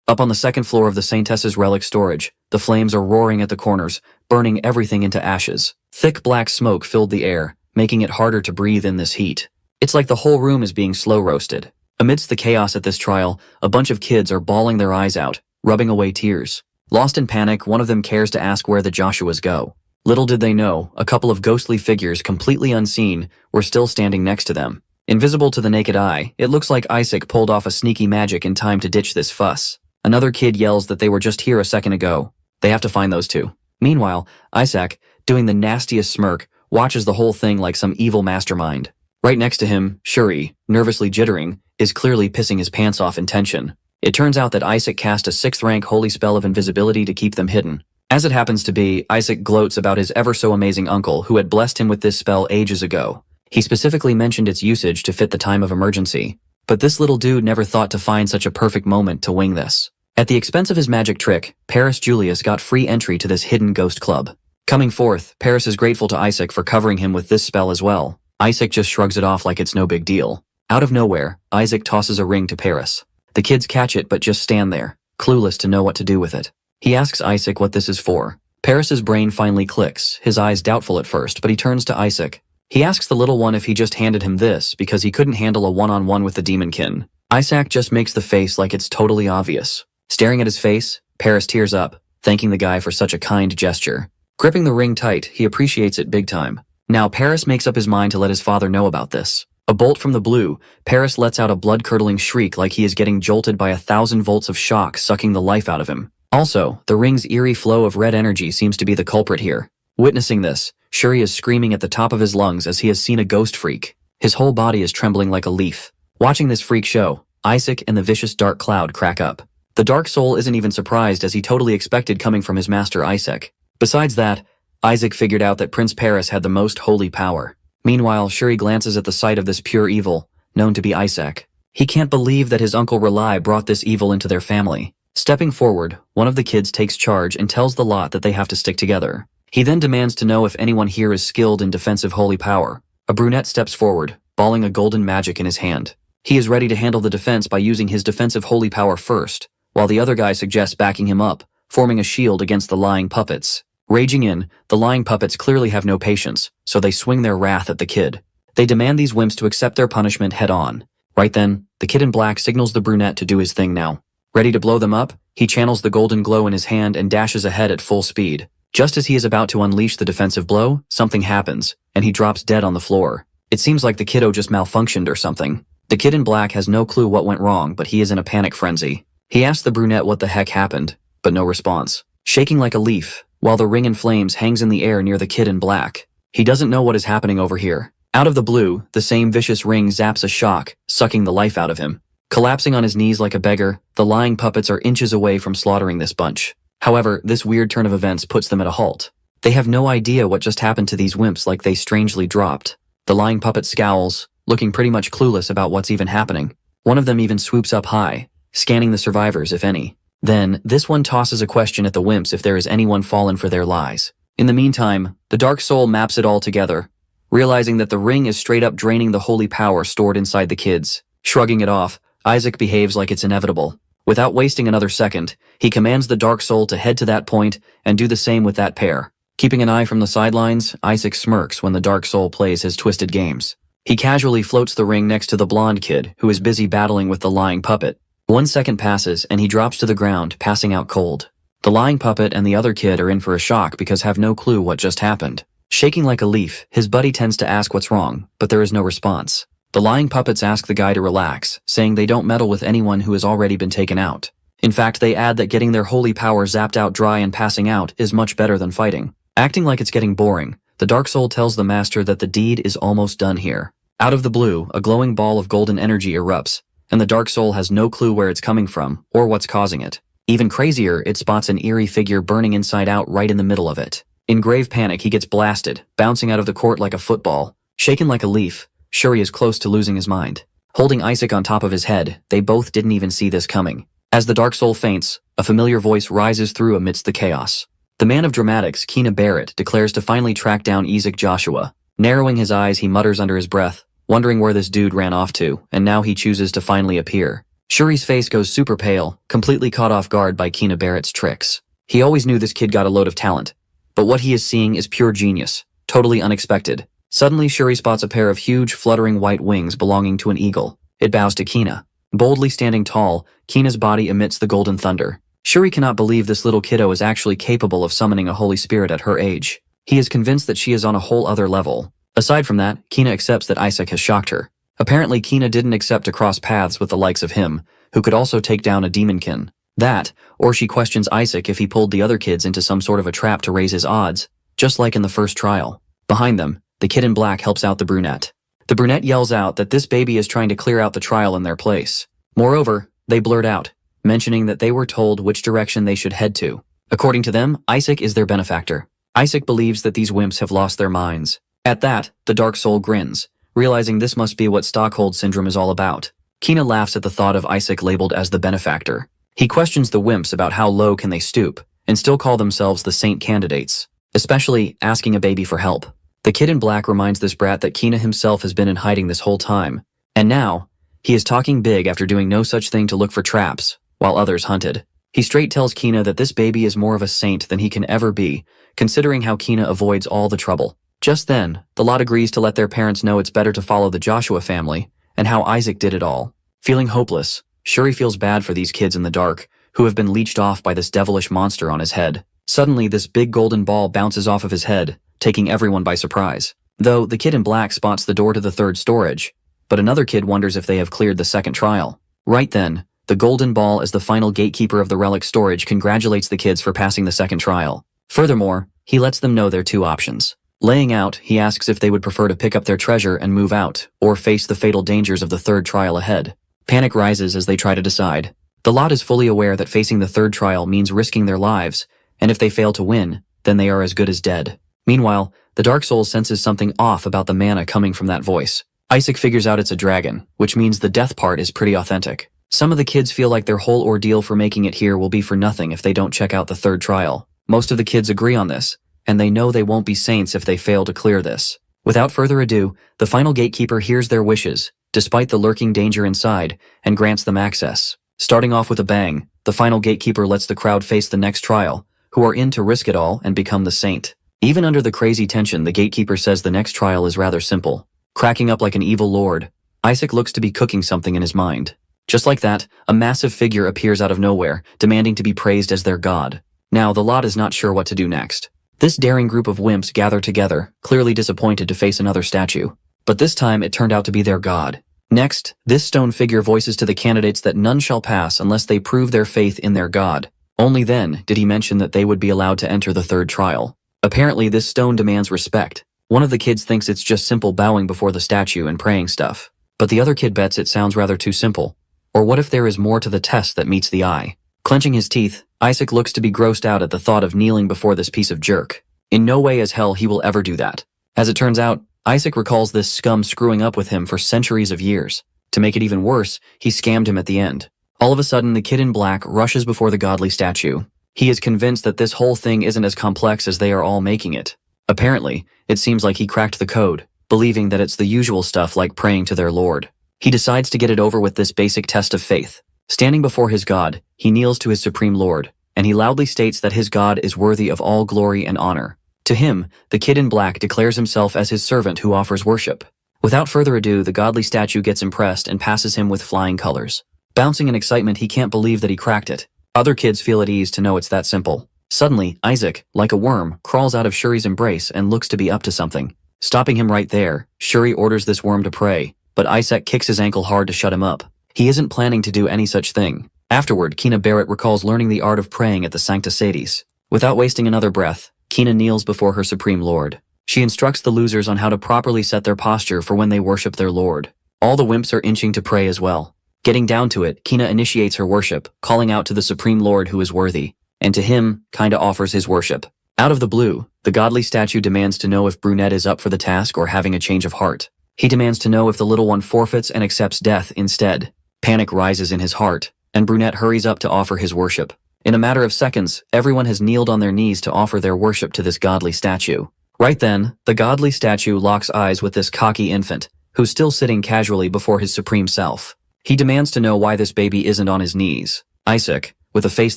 Up on the 2nd floor of the Saintess's relic storage, the flames are roaring at the corners, burning everything into ashes. Thick black smoke filled the air, making it harder to breathe in this heat. It's like the whole room is being slow roasted. Amidst the chaos at this trial, a bunch of kids are bawling their eyes out, rubbing away tears. Lost in panic, one of them cares to ask where the Joshuas go. Little did they know, a couple of ghostly figures, completely unseen, were still standing next to them. Invisible to the naked eye, it looks like Isaac pulled off a sneaky magic in time to ditch this fuss. Another kid yells that they were just here a second ago. They have to find those 2. Meanwhile, Isaac, doing the nastiest smirk, watches the whole thing like some evil mastermind. Right next to him, Shuri, nervously jittering, is clearly pissing his pants off in tension. It turns out that Isaac cast a 6th-rank holy spell of invisibility to keep them hidden. As it happens to be, Isaac gloats about his ever-so-amazing uncle who had blessed him with this spell ages ago. He specifically mentioned its usage to fit the time of emergency. But this little dude never thought to find such a perfect moment to wing this. At the expense of his magic trick, Paris Julius got free entry to this hidden ghost club. Coming forth, Paris is grateful to Isaac for covering him with this spell as well. Isaac just shrugs it off like it's no big deal. Out of nowhere, Isaac tosses a ring to Paris. The kids catch it but just stand there, clueless to know what to do with it. He asks Isaac what this is for. Paris's brain finally clicks, his eyes doubtful at first, but he turns to Isaac. He asks the little one if he just handed him this because he couldn't handle a one-on-one with the demonkin. Isaac just makes the face like it's totally obvious. Staring at his face, Paris tears up, thanking the guy for such a kind gesture. Gripping the ring tight, he appreciates it big time. Now Paris makes up his mind to let his father know about this. A bolt from the blue, Paris lets out a blood-curdling shriek like he is getting jolted by 1,000 volts of shock sucking the life out of him. Also, the ring's eerie flow of red energy seems to be the culprit here. Witnessing this, Shuri is screaming at the top of his lungs as he has seen a ghost freak. His whole body is trembling like a leaf. Watching this freak show, Isaac and the vicious dark cloud crack up. The dark soul isn't even surprised as he totally expected coming from his master Isaac. Besides that, Isaac figured out that Prince Paris had the most holy power. Meanwhile, Shuri glances at the sight of this pure evil, known to be Isaac. He can't believe that his uncle Relai brought this evil into their family. Stepping forward, one of the kids takes charge and tells the lot that they have to stick together. He then demands to know if anyone here is skilled in defensive holy power. A brunette steps forward, balling a golden magic in his hand. He is ready to handle the defense by using his defensive holy power first, while the other guy suggests backing him up, forming a shield against the lying puppets. Raging in, the lying puppets clearly have no patience, so they swing their wrath at the kid. They demand these wimps to accept their punishment head-on. Right then, the kid in black signals the brunette to do his thing now. Ready to blow them up, he channels the golden glow in his hand and dashes ahead at full speed. Just as he is about to unleash the defensive blow, something happens, and he drops dead on the floor. It seems like the kiddo just malfunctioned or something. The kid in black has no clue what went wrong, but he is in a panic frenzy. He asks the brunette what the heck happened, but no response. Shaking like a leaf, while the ring in flames hangs in the air near the kid in black. He doesn't know what is happening over here. Out of the blue, the same vicious ring zaps a shock, sucking the life out of him. Collapsing on his knees like a beggar, the lying puppets are inches away from slaughtering this bunch. However, this weird turn of events puts them at a halt. They have no idea what just happened to these wimps like they strangely dropped. The lying puppet scowls, looking pretty much clueless about what's even happening. One of them even swoops up high, scanning the survivors if any. Then, this one tosses a question at the wimps if there is anyone fallen for their lies. In the meantime, the dark soul maps it all together, realizing that the ring is straight up draining the holy power stored inside the kids. Shrugging it off, Isaac behaves like it's inevitable. Without wasting another second, he commands the Dark Soul to head to that point and do the same with that pair. Keeping an eye from the sidelines, Isaac smirks when the Dark Soul plays his twisted games. He casually floats the ring next to the blonde kid, who is busy battling with the lying puppet. 1 second passes and he drops to the ground, passing out cold. The lying puppet and the other kid are in for a shock because have no clue what just happened. Shaking like a leaf, his buddy tends to ask what's wrong, but there is no response. The lying puppets ask the guy to relax, saying they don't meddle with anyone who has already been taken out. In fact, they add that getting their holy power zapped out dry and passing out is much better than fighting. Acting like it's getting boring, the Dark Soul tells the master that the deed is almost done here. Out of the blue, a glowing ball of golden energy erupts, and the Dark Soul has no clue where it's coming from or what's causing it. Even crazier, it spots an eerie figure burning inside out right in the middle of it. In grave panic, he gets blasted, bouncing out of the court like a football. Shaken like a leaf, Shuri is close to losing his mind. Holding Isaac on top of his head, they both didn't even see this coming. As the Dark Soul faints, a familiar voice rises through amidst the chaos. The man of dramatics, Keena Barrett, declares to finally track down Isaac Joshua. Narrowing his eyes, he mutters under his breath, wondering where this dude ran off to, and now he chooses to finally appear. Shuri's face goes super pale, completely caught off guard by Keena Barrett's tricks. He always knew this kid got a load of talent, but what he is seeing is pure genius, totally unexpected. Suddenly, Shuri spots a pair of huge, fluttering white wings belonging to an eagle. It bows to Keena. Boldly standing tall, Keena's body emits the golden thunder. Shuri cannot believe this little kiddo is actually capable of summoning a holy spirit at her age. He is convinced that she is on a whole other level. Aside from that, Keena accepts that Isaac has shocked her. Apparently, Keena didn't accept to cross paths with the likes of him, who could also take down a demonkin. That, or she questions Isaac if he pulled the other kids into some sort of a trap to raise his odds, just like in the first trial. Behind them, the kid in black helps out the brunette. The brunette yells out that this baby is trying to clear out the trial in their place. Moreover, they blurt out, mentioning that they were told which direction they should head to. According to them, Isaac is their benefactor. Isaac believes that these wimps have lost their minds. At that, the Dark Soul grins, realizing this must be what Stockholm Syndrome is all about. Keena laughs at the thought of Isaac labeled as the benefactor. He questions the wimps about how low can they stoop, and still call themselves the saint candidates, especially asking a baby for help. The kid in black reminds this brat that Keena himself has been in hiding this whole time, and now, he is talking big after doing no such thing to look for traps, while others hunted. He straight tells Keena that this baby is more of a saint than he can ever be, considering how Keena avoids all the trouble. Just then, the lot agrees to let their parents know it's better to follow the Joshua family, and how Isaac did it all. Feeling hopeless, Shuri feels bad for these kids in the dark, who have been leeched off by this devilish monster on his head. Suddenly, this big golden ball bounces off of his head, taking everyone by surprise. Though, the kid in black spots the door to the third storage, but another kid wonders if they have cleared the second trial. Right then, the golden ball as the final gatekeeper of the relic storage congratulates the kids for passing the second trial. Furthermore, he lets them know their two options. Laying out, he asks if they would prefer to pick up their treasure and move out, or face the fatal dangers of the third trial ahead. Panic rises as they try to decide. The lot is fully aware that facing the third trial means risking their lives, and if they fail to win, then they are as good as dead. Meanwhile, the Dark Soul senses something off about the mana coming from that voice. Isaac figures out it's a dragon, which means the death part is pretty authentic. Some of the kids feel like their whole ordeal for making it here will be for nothing if they don't check out the third trial. Most of the kids agree on this, and they know they won't be saints if they fail to clear this. Without further ado, the final gatekeeper hears their wishes, despite the lurking danger inside, and grants them access. Starting off with a bang, the final gatekeeper lets the crowd face the next trial, who are in to risk it all and become the saint. Even under the crazy tension, the gatekeeper says the next trial is rather simple. Cracking up like an evil lord, Isaac looks to be cooking something in his mind. Just like that, a massive figure appears out of nowhere, demanding to be praised as their god. Now, the lot is not sure what to do next. This daring group of wimps gather together, clearly disappointed to face another statue. But this time, it turned out to be their god. Next, this stone figure voices to the candidates that none shall pass unless they prove their faith in their god. Only then did he mention that they would be allowed to enter the third trial. Apparently, this stone demands respect. One of the kids thinks it's just simple bowing before the statue and praying stuff. But the other kid bets it sounds rather too simple. Or what if there is more to the test that meets the eye? Clenching his teeth, Isaac looks to be grossed out at the thought of kneeling before this piece of jerk. In no way as hell he will ever do that. As it turns out, Isaac recalls this scum screwing up with him for centuries of years. To make it even worse, he scammed him at the end. All of a sudden, the kid in black rushes before the godly statue. He is convinced that this whole thing isn't as complex as they are all making it. Apparently, it seems like he cracked the code, believing that it's the usual stuff like praying to their lord. He decides to get it over with this basic test of faith. Standing before his god, he kneels to his supreme lord, and he loudly states that his god is worthy of all glory and honor. To him, the kid in black declares himself as his servant who offers worship. Without further ado, the godly statue gets impressed and passes him with flying colors. Bouncing in excitement, he can't believe that he cracked it. Other kids feel at ease to know it's that simple. Suddenly, Isaac, like a worm, crawls out of Shuri's embrace and looks to be up to something. Stopping him right there, Shuri orders this worm to pray, but Isaac kicks his ankle hard to shut him up. He isn't planning to do any such thing. Afterward, Kina Barrett recalls learning the art of praying at the Sancta Sedis. Without wasting another breath, Kina kneels before her supreme lord. She instructs the losers on how to properly set their posture for when they worship their lord. All the wimps are inching to pray as well. Getting down to it, Kina initiates her worship, calling out to the supreme lord who is worthy, and to him, Kinda offers his worship. Out of the blue, the godly statue demands to know if Brunette is up for the task or having a change of heart. He demands to know if the little one forfeits and accepts death instead. Panic rises in his heart, and Brunette hurries up to offer his worship. In a matter of seconds, everyone has kneeled on their knees to offer their worship to this godly statue. Right then, the godly statue locks eyes with this cocky infant, who's still sitting casually before his supreme self. He demands to know why this baby isn't on his knees. Isaac, with a face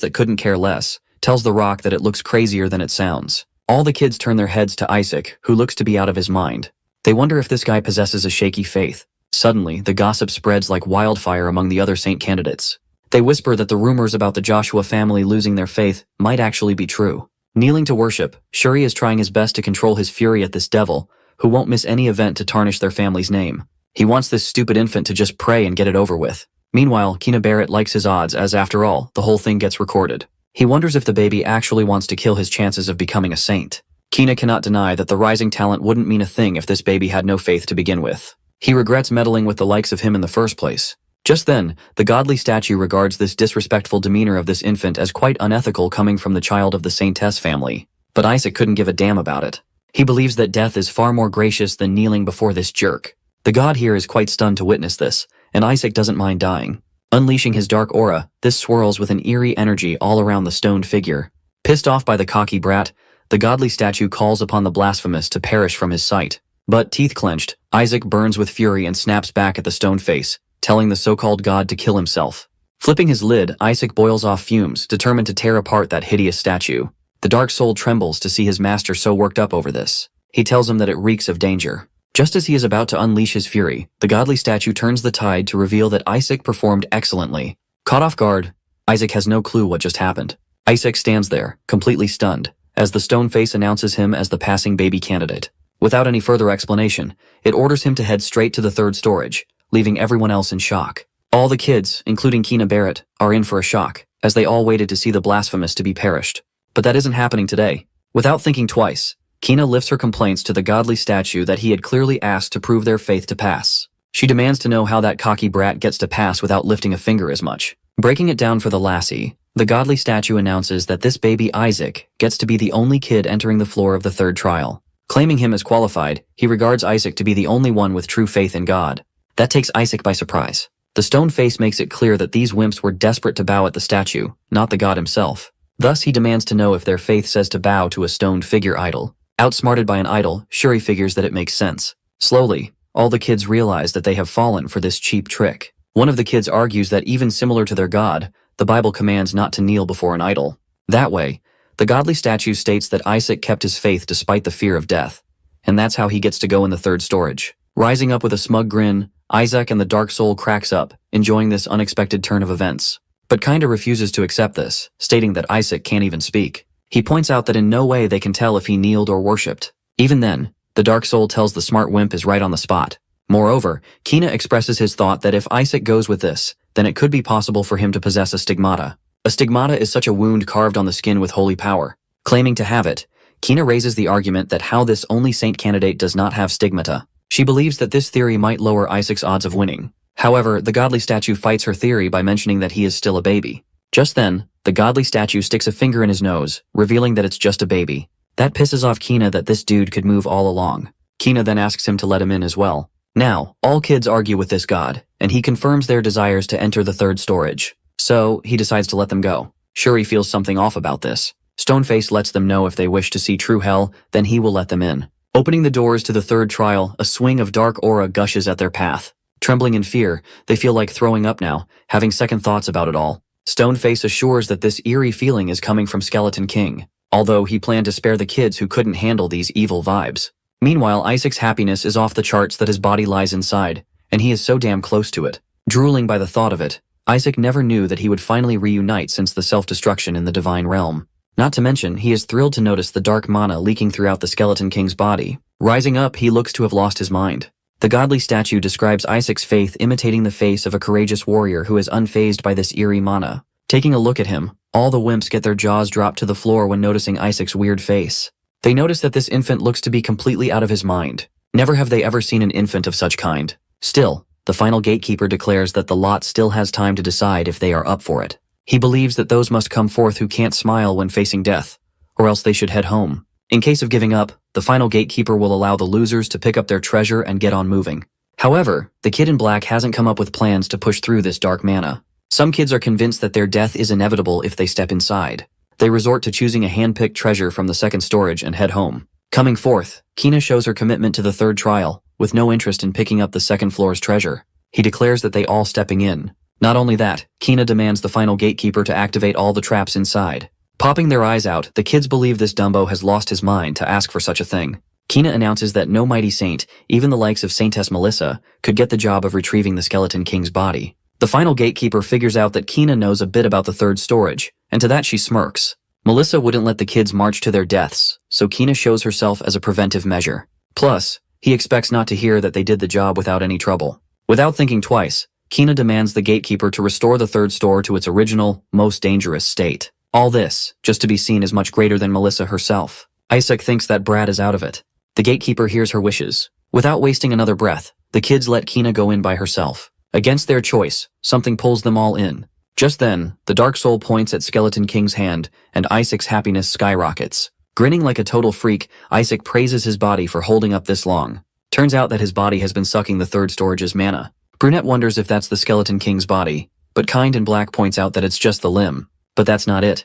that couldn't care less, tells the rock that it looks crazier than it sounds. All the kids turn their heads to Isaac, who looks to be out of his mind. They wonder if this guy possesses a shaky faith. Suddenly, the gossip spreads like wildfire among the other saint candidates. They whisper that the rumors about the Joshua family losing their faith might actually be true. Kneeling to worship, Shuri is trying his best to control his fury at this devil, who won't miss any event to tarnish their family's name. He wants this stupid infant to just pray and get it over with. Meanwhile, Kina Barrett likes his odds as, after all, the whole thing gets recorded. He wonders if the baby actually wants to kill his chances of becoming a saint. Kina cannot deny that the rising talent wouldn't mean a thing if this baby had no faith to begin with. He regrets meddling with the likes of him in the first place. Just then, the godly statue regards this disrespectful demeanor of this infant as quite unethical coming from the child of the Saintess family. But Isaac couldn't give a damn about it. He believes that death is far more gracious than kneeling before this jerk. The god here is quite stunned to witness this, and Isaac doesn't mind dying. Unleashing his dark aura, this swirls with an eerie energy all around the stoned figure. Pissed off by the cocky brat, the godly statue calls upon the blasphemous to perish from his sight. But, teeth clenched, Isaac burns with fury and snaps back at the stone face, telling the so-called god to kill himself. Flipping his lid, Isaac boils off fumes, determined to tear apart that hideous statue. The dark soul trembles to see his master so worked up over this. He tells him that it reeks of danger. Just as he is about to unleash his fury, the godly statue turns the tide to reveal that Isaac performed excellently. Caught off guard, Isaac has no clue what just happened. Isaac stands there, completely stunned, as the stone face announces him as the passing baby candidate. Without any further explanation, it orders him to head straight to the third storage, leaving everyone else in shock. All the kids, including Kina Barrett, are in for a shock, as they all waited to see the blasphemous to be perished. But that isn't happening today. Without thinking twice, Kina lifts her complaints to the godly statue that he had clearly asked to prove their faith to pass. She demands to know how that cocky brat gets to pass without lifting a finger as much. Breaking it down for the lassie, the godly statue announces that this baby Isaac gets to be the only kid entering the floor of the third trial. Claiming him as qualified, he regards Isaac to be the only one with true faith in God. That takes Isaac by surprise. The stone face makes it clear that these wimps were desperate to bow at the statue, not the god himself. Thus he demands to know if their faith says to bow to a stoned figure idol. Outsmarted by an idol, Shuri figures that it makes sense. Slowly, all the kids realize that they have fallen for this cheap trick. One of the kids argues that even similar to their god, the Bible commands not to kneel before an idol. That way, the godly statue states that Isaac kept his faith despite the fear of death, and that's how he gets to go in the third storage. Rising up with a smug grin, Isaac and the Dark Soul cracks up, enjoying this unexpected turn of events. But Kinda refuses to accept this, stating that Isaac can't even speak. He points out that in no way they can tell if he kneeled or worshipped. Even then, the Dark Soul tells the smart wimp is right on the spot. Moreover, Kina expresses his thought that if Isaac goes with this, then it could be possible for him to possess a stigmata. A stigmata is such a wound carved on the skin with holy power. Claiming to have it, Kina raises the argument that how this only saint candidate does not have stigmata. She believes that this theory might lower Isaac's odds of winning. However, the godly statue fights her theory by mentioning that he is still a baby. Just then, the godly statue sticks a finger in his nose, revealing that it's just a baby. That pisses off Kina that this dude could move all along. Kina then asks him to let him in as well. Now, all kids argue with this god, and he confirms their desires to enter the third storage. So, he decides to let them go. Shuri feels something off about this. Stoneface lets them know if they wish to see true hell, then he will let them in. Opening the doors to the third trial, a swing of dark aura gushes at their path. Trembling in fear, they feel like throwing up now, having second thoughts about it all. Stoneface assures that this eerie feeling is coming from Skeleton King, although he planned to spare the kids who couldn't handle these evil vibes. Meanwhile, Isaac's happiness is off the charts that his body lies inside, and he is so damn close to it. Drooling by the thought of it, Isaac never knew that he would finally reunite since the self-destruction in the divine realm. Not to mention, he is thrilled to notice the dark mana leaking throughout the Skeleton King's body. Rising up, he looks to have lost his mind. The godly statue describes Isaac's faith imitating the face of a courageous warrior who is unfazed by this eerie mana. Taking a look at him, all the wimps get their jaws dropped to the floor when noticing Isaac's weird face. They notice that this infant looks to be completely out of his mind. Never have they ever seen an infant of such kind. Still, the final gatekeeper declares that the lot still has time to decide if they are up for it. He believes that those must come forth who can't smile when facing death, or else they should head home. In case of giving up, the final gatekeeper will allow the losers to pick up their treasure and get on moving. However, the kid in black hasn't come up with plans to push through this dark mana. Some kids are convinced that their death is inevitable if they step inside. They resort to choosing a hand-picked treasure from the second storage and head home. Coming forth, Kina shows her commitment to the third trial, with no interest in picking up the second floor's treasure. He declares that they all stepping in. Not only that, Kina demands the final gatekeeper to activate all the traps inside. Popping their eyes out, the kids believe this Dumbo has lost his mind to ask for such a thing. Kina announces that no mighty saint, even the likes of Saintess Melissa, could get the job of retrieving the Skeleton King's body. The final gatekeeper figures out that Kina knows a bit about the third storage, and to that she smirks. Melissa wouldn't let the kids march to their deaths, so Kina shows herself as a preventive measure. Plus, he expects not to hear that they did the job without any trouble. Without thinking twice, Kina demands the gatekeeper to restore the third store to its original, most dangerous state. All this, just to be seen as much greater than Melissa herself. Isaac thinks that Brad is out of it. The gatekeeper hears her wishes. Without wasting another breath, the kids let Kina go in by herself. Against their choice, something pulls them all in. Just then, the Dark Soul points at Skeleton King's hand, and Isaac's happiness skyrockets. Grinning like a total freak, Isaac praises his body for holding up this long. Turns out that his body has been sucking the third storage's mana. Brunette wonders if that's the Skeleton King's body, but Kind in Black points out that it's just the limb. But that's not it.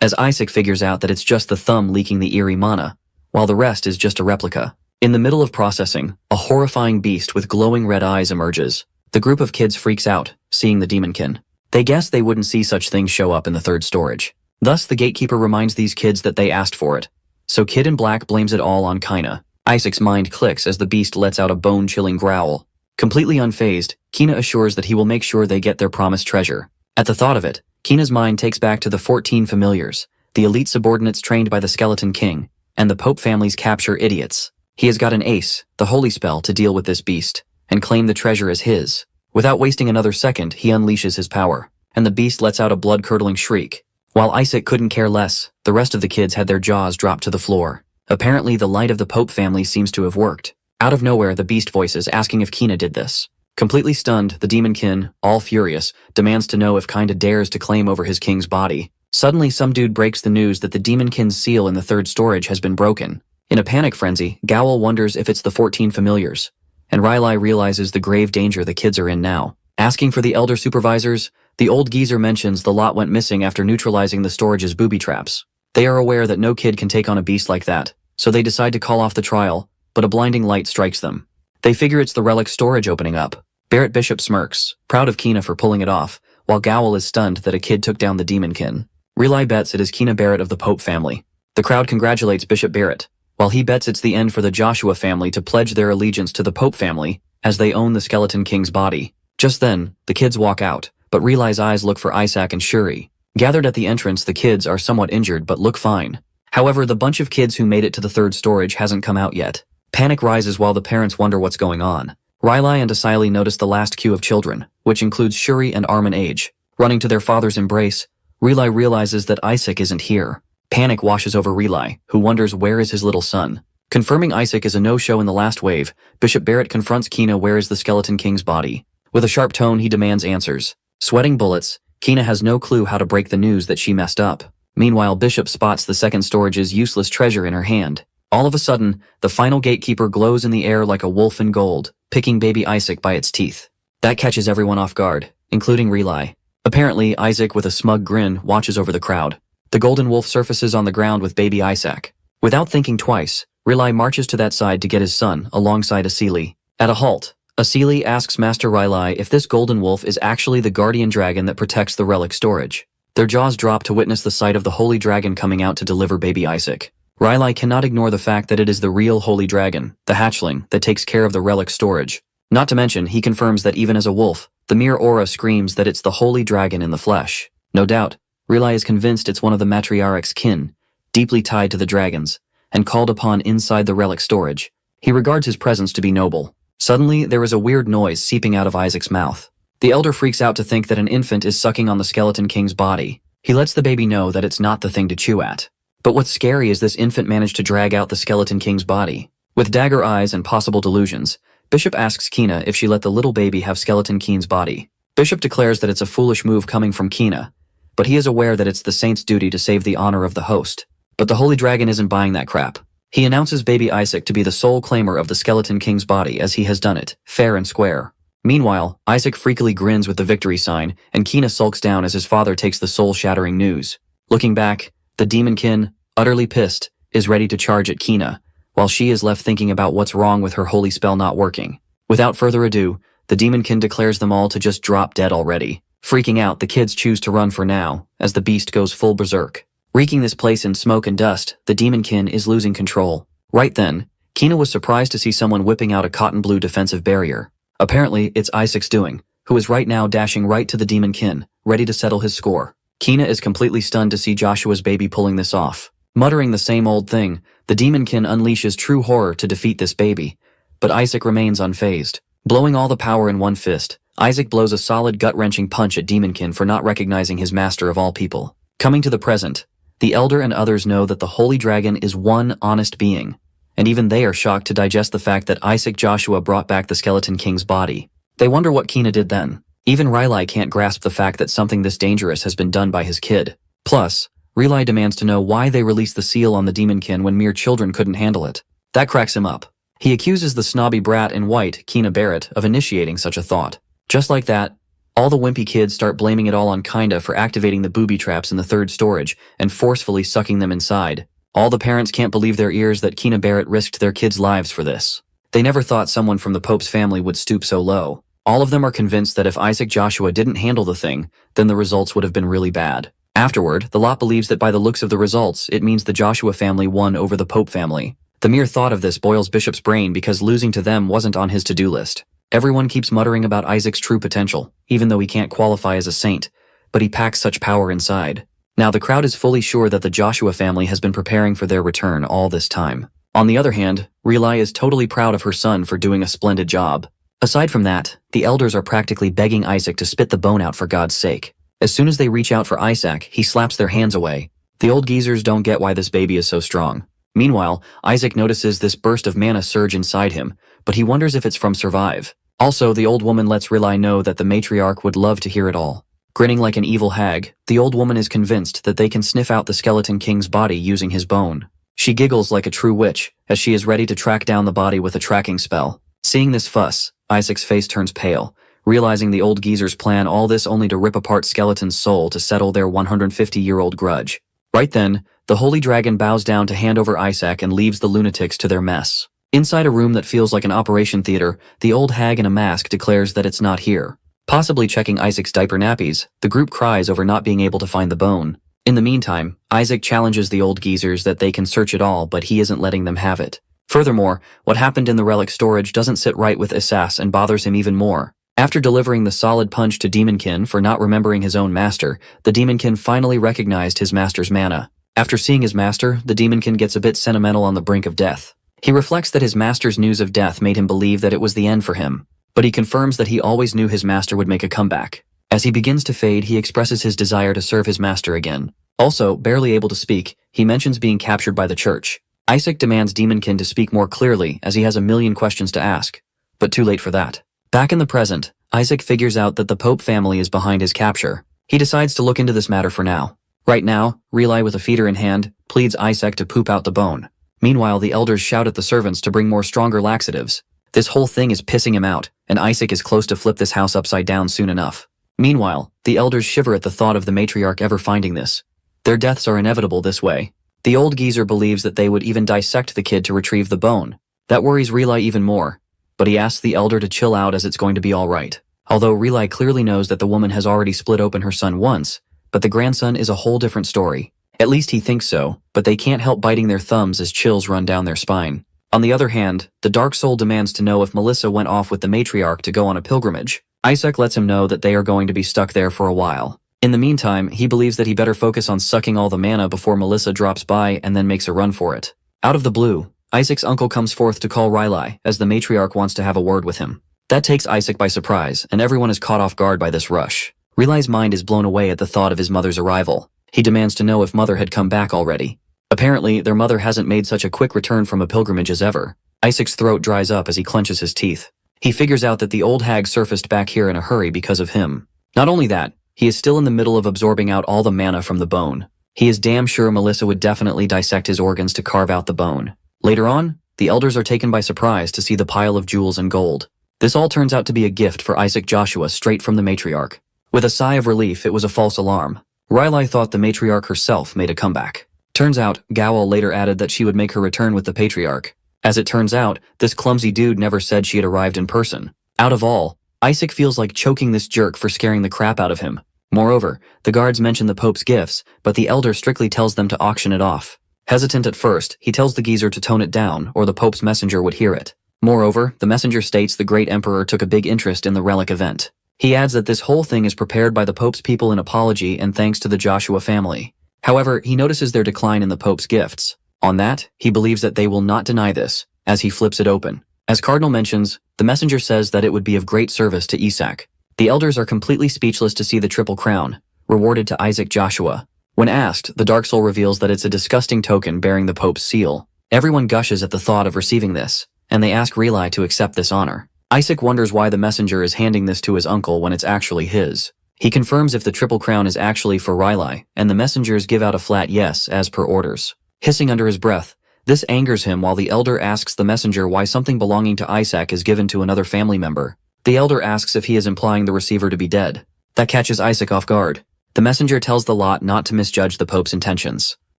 As Isaac figures out that it's just the thumb leaking the eerie mana, while the rest is just a replica. In the middle of processing, a horrifying beast with glowing red eyes emerges. The group of kids freaks out, seeing the demonkin. They guess they wouldn't see such things show up in the third storage. Thus, the gatekeeper reminds these kids that they asked for it. So Kid in Black blames it all on Kina. Isaac's mind clicks as the beast lets out a bone-chilling growl. Completely unfazed, Kina assures that he will make sure they get their promised treasure. At the thought of it, Kina's mind takes back to the 14 familiars, the elite subordinates trained by the Skeleton King, and the Pope family's capture idiots. He has got an ace, the holy spell, to deal with this beast, and claim the treasure as his. Without wasting another second, he unleashes his power, and the beast lets out a blood-curdling shriek. While Isaac couldn't care less, the rest of the kids had their jaws dropped to the floor. Apparently, the light of the Pope family seems to have worked. Out of nowhere, the beast voices asking if Kina did this. Completely stunned, the demonkin, all furious, demands to know if Kinda dares to claim over his king's body. Suddenly, some dude breaks the news that the demonkin's seal in the third storage has been broken. In a panic frenzy, Gowl wonders if it's the 14 familiars, and Riley realizes the grave danger the kids are in now. Asking for the elder supervisors, the old geezer mentions the lot went missing after neutralizing the storage's booby traps. They are aware that no kid can take on a beast like that, so they decide to call off the trial, but a blinding light strikes them. They figure it's the relic storage opening up. Barrett Bishop smirks, proud of Kina for pulling it off, while Gowl is stunned that a kid took down the demonkin. Riley bets it is Kina Barrett of the Pope family. The crowd congratulates Bishop Barrett, while he bets it's the end for the Joshua family to pledge their allegiance to the Pope family, as they own the Skeleton King's body. Just then, the kids walk out, but Riley's eyes look for Isaac and Shuri. Gathered at the entrance, the kids are somewhat injured but look fine. However, the bunch of kids who made it to the third storage hasn't come out yet. Panic rises while the parents wonder what's going on. Riley and Asili notice the last queue of children, which includes Shuri and Armin Age. Running to their father's embrace, Riley realizes that Isaac isn't here. Panic washes over Riley, who wonders where is his little son. Confirming Isaac is a no-show in the last wave, Bishop Barrett confronts Kina where is the Skeleton King's body. With a sharp tone, he demands answers. Sweating bullets, Kina has no clue how to break the news that she messed up. Meanwhile, Bishop spots the second storage's useless treasure in her hand. All of a sudden, the final gatekeeper glows in the air like a wolf in gold, picking baby Isaac by its teeth. That catches everyone off guard, including Riley. Apparently, Isaac with a smug grin watches over the crowd. The golden wolf surfaces on the ground with baby Isaac. Without thinking twice, Riley marches to that side to get his son alongside Asili. At a halt, Asili asks Master Rylai if this golden wolf is actually the guardian dragon that protects the relic storage. Their jaws drop to witness the sight of the holy dragon coming out to deliver baby Isaac. Rylai cannot ignore the fact that it is the real holy dragon, the hatchling, that takes care of the relic storage. Not to mention, he confirms that even as a wolf, the mere aura screams that it's the holy dragon in the flesh. No doubt, Rylai is convinced it's one of the matriarch's kin, deeply tied to the dragons, and called upon inside the relic storage. He regards his presence to be noble. Suddenly, there is a weird noise seeping out of Isaac's mouth. The elder freaks out to think that an infant is sucking on the skeleton king's body. He lets the baby know that it's not the thing to chew at. But what's scary is this infant managed to drag out the skeleton king's body. With dagger eyes and possible delusions, Bishop asks Kina if she let the little baby have skeleton king's body. Bishop declares that it's a foolish move coming from Kina, but he is aware that it's the saint's duty to save the honor of the host. But the holy dragon isn't buying that crap. He announces baby Isaac to be the sole claimer of the skeleton king's body as he has done it, fair and square. Meanwhile, Isaac freakily grins with the victory sign, and Kina sulks down as his father takes the soul-shattering news. Looking back, the demonkin, utterly pissed, is ready to charge at Kina, while she is left thinking about what's wrong with her holy spell not working. Without further ado, the demonkin declares them all to just drop dead already. Freaking out, the kids choose to run for now, as the beast goes full berserk. Reeking this place in smoke and dust, the demonkin is losing control. Right then, Kina was surprised to see someone whipping out a cotton blue defensive barrier. Apparently, it's Isaac's doing, who is right now dashing right to the demonkin, ready to settle his score. Kina is completely stunned to see Joshua's baby pulling this off. Muttering the same old thing, the demonkin unleashes true horror to defeat this baby. But Isaac remains unfazed. Blowing all the power in one fist, Isaac blows a solid gut-wrenching punch at demonkin for not recognizing his master of all people. Coming to the present, the elder and others know that the holy dragon is one honest being, and even they are shocked to digest the fact that Isaac Joshua brought back the skeleton king's body. They wonder what Kina did then. Even Rylai can't grasp the fact that something this dangerous has been done by his kid. Plus, Rylai demands to know why they released the seal on the demonkin when mere children couldn't handle it. That cracks him up. He accuses the snobby brat in white, Kina Barrett, of initiating such a thought. Just like that, all the wimpy kids start blaming it all on Kinda for activating the booby traps in the third storage and forcefully sucking them inside. All the parents can't believe their ears that Kina Barrett risked their kids' lives for this. They never thought someone from the Pope's family would stoop so low. All of them are convinced that if Isaac Joshua didn't handle the thing, then the results would have been really bad. Afterward, the lot believes that by the looks of the results, it means the Joshua family won over the Pope family. The mere thought of this boils Bishop's brain because losing to them wasn't on his to-do list. Everyone keeps muttering about Isaac's true potential, even though he can't qualify as a saint, but he packs such power inside. Now the crowd is fully sure that the Joshua family has been preparing for their return all this time. On the other hand, Rylai is totally proud of her son for doing a splendid job. Aside from that, the elders are practically begging Isaac to spit the bone out for God's sake. As soon as they reach out for Isaac, he slaps their hands away. The old geezers don't get why this baby is so strong. Meanwhile, Isaac notices this burst of mana surge inside him, but he wonders if it's from Survive. Also, the old woman lets Rylai know that the matriarch would love to hear it all. Grinning like an evil hag, the old woman is convinced that they can sniff out the skeleton king's body using his bone. She giggles like a true witch, as she is ready to track down the body with a tracking spell. Seeing this fuss, Isaac's face turns pale, realizing the old geezers plan all this only to rip apart Skeleton's soul to settle their 150-year-old grudge. Right then, the holy dragon bows down to hand over Isaac and leaves the lunatics to their mess. Inside a room that feels like an operation theater, the old hag in a mask declares that it's not here. Possibly checking Isaac's diaper nappies, the group cries over not being able to find the bone. In the meantime, Isaac challenges the old geezers that they can search it all, but he isn't letting them have it. Furthermore, what happened in the relic storage doesn't sit right with Isas and bothers him even more. After delivering the solid punch to Demonkin for not remembering his own master, the Demonkin finally recognized his master's mana. After seeing his master, the Demonkin gets a bit sentimental on the brink of death. He reflects that his master's news of death made him believe that it was the end for him, but he confirms that he always knew his master would make a comeback. As he begins to fade, he expresses his desire to serve his master again. Also, barely able to speak, he mentions being captured by the church. Isaac demands Demonkin to speak more clearly as he has a million questions to ask, but too late for that. Back in the present, Isaac figures out that the Pope family is behind his capture. He decides to look into this matter for now. Right now, Rylai with a feeder in hand pleads Isaac to poop out the bone. Meanwhile, the elders shout at the servants to bring more stronger laxatives. This whole thing is pissing him out, and Isaac is close to flip this house upside down soon enough. Meanwhile, the elders shiver at the thought of the matriarch ever finding this. Their deaths are inevitable this way. The old geezer believes that they would even dissect the kid to retrieve the bone. That worries Rylai even more. but he asks the elder to chill out as it's going to be alright. Although Relay clearly knows that the woman has already split open her son once, but the grandson is a whole different story. At least he thinks so, but they can't help biting their thumbs as chills run down their spine. On the other hand, the Dark Soul demands to know if Melissa went off with the matriarch to go on a pilgrimage. Isaac lets him know that they are going to be stuck there for a while. In the meantime, he believes that he better focus on sucking all the mana before Melissa drops by and then makes a run for it. Out of the blue, Isaac's uncle comes forth to call Riley as the matriarch wants to have a word with him. That takes Isaac by surprise, and everyone is caught off guard by this rush. Riley's mind is blown away at the thought of his mother's arrival. He demands to know if mother had come back already. Apparently, their mother hasn't made such a quick return from a pilgrimage as ever. Isaac's throat dries up as he clenches his teeth. He figures out that the old hag surfaced back here in a hurry because of him. Not only that, he is still in the middle of absorbing out all the mana from the bone. He is damn sure Melissa would definitely dissect his organs to carve out the bone. Later on, the elders are taken by surprise to see the pile of jewels and gold. This all turns out to be a gift for Isaac Joshua straight from the matriarch. With a sigh of relief, it was a false alarm. Riley thought the matriarch herself made a comeback. Turns out, Gowell later added that she would make her return with the patriarch. As it turns out, this clumsy dude never said she had arrived in person. Out of all, Isaac feels like choking this jerk for scaring the crap out of him. Moreover, the guards mention the Pope's gifts, but the elder strictly tells them to auction it off. Hesitant at first, he tells the geezer to tone it down, or the Pope's messenger would hear it. Moreover, the messenger states the great emperor took a big interest in the relic event. He adds that this whole thing is prepared by the Pope's people in apology and thanks to the Joshua family. However, he notices their decline in the Pope's gifts. On that, he believes that they will not deny this, as he flips it open. As Cardinal mentions, the messenger says that it would be of great service to Isaac. The elders are completely speechless to see the Triple Crown, rewarded to Isaac Joshua. When asked, the Dark Soul reveals that it's a disgusting token bearing the Pope's seal. Everyone gushes at the thought of receiving this, and they ask Relay to accept this honor. Isaac wonders why the messenger is handing this to his uncle when it's actually his. He confirms if the Triple Crown is actually for Riley, and the messengers give out a flat yes as per orders. Hissing under his breath, this angers him while the elder asks the messenger why something belonging to Isaac is given to another family member. The elder asks if he is implying the receiver to be dead. That catches Isaac off guard. The messenger tells the lot not to misjudge the Pope's intentions.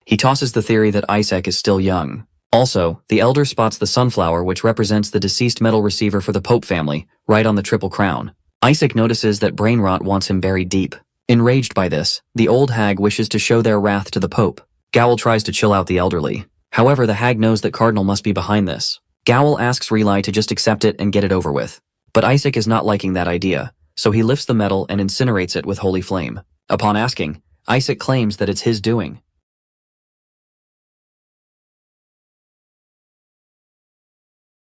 He tosses the theory that Isaac is still young. Also, the elder spots the sunflower which represents the deceased metal receiver for the Pope family, right on the Triple Crown. Isaac notices that brain rot wants him buried deep. Enraged by this, the old hag wishes to show their wrath to the Pope. Gowell tries to chill out the elderly. However, the hag knows that Cardinal must be behind this. Gowell asks Relay to just accept it and get it over with. But Isaac is not liking that idea, so he lifts the metal and incinerates it with holy flame. Upon asking, Isaac claims that it's his doing.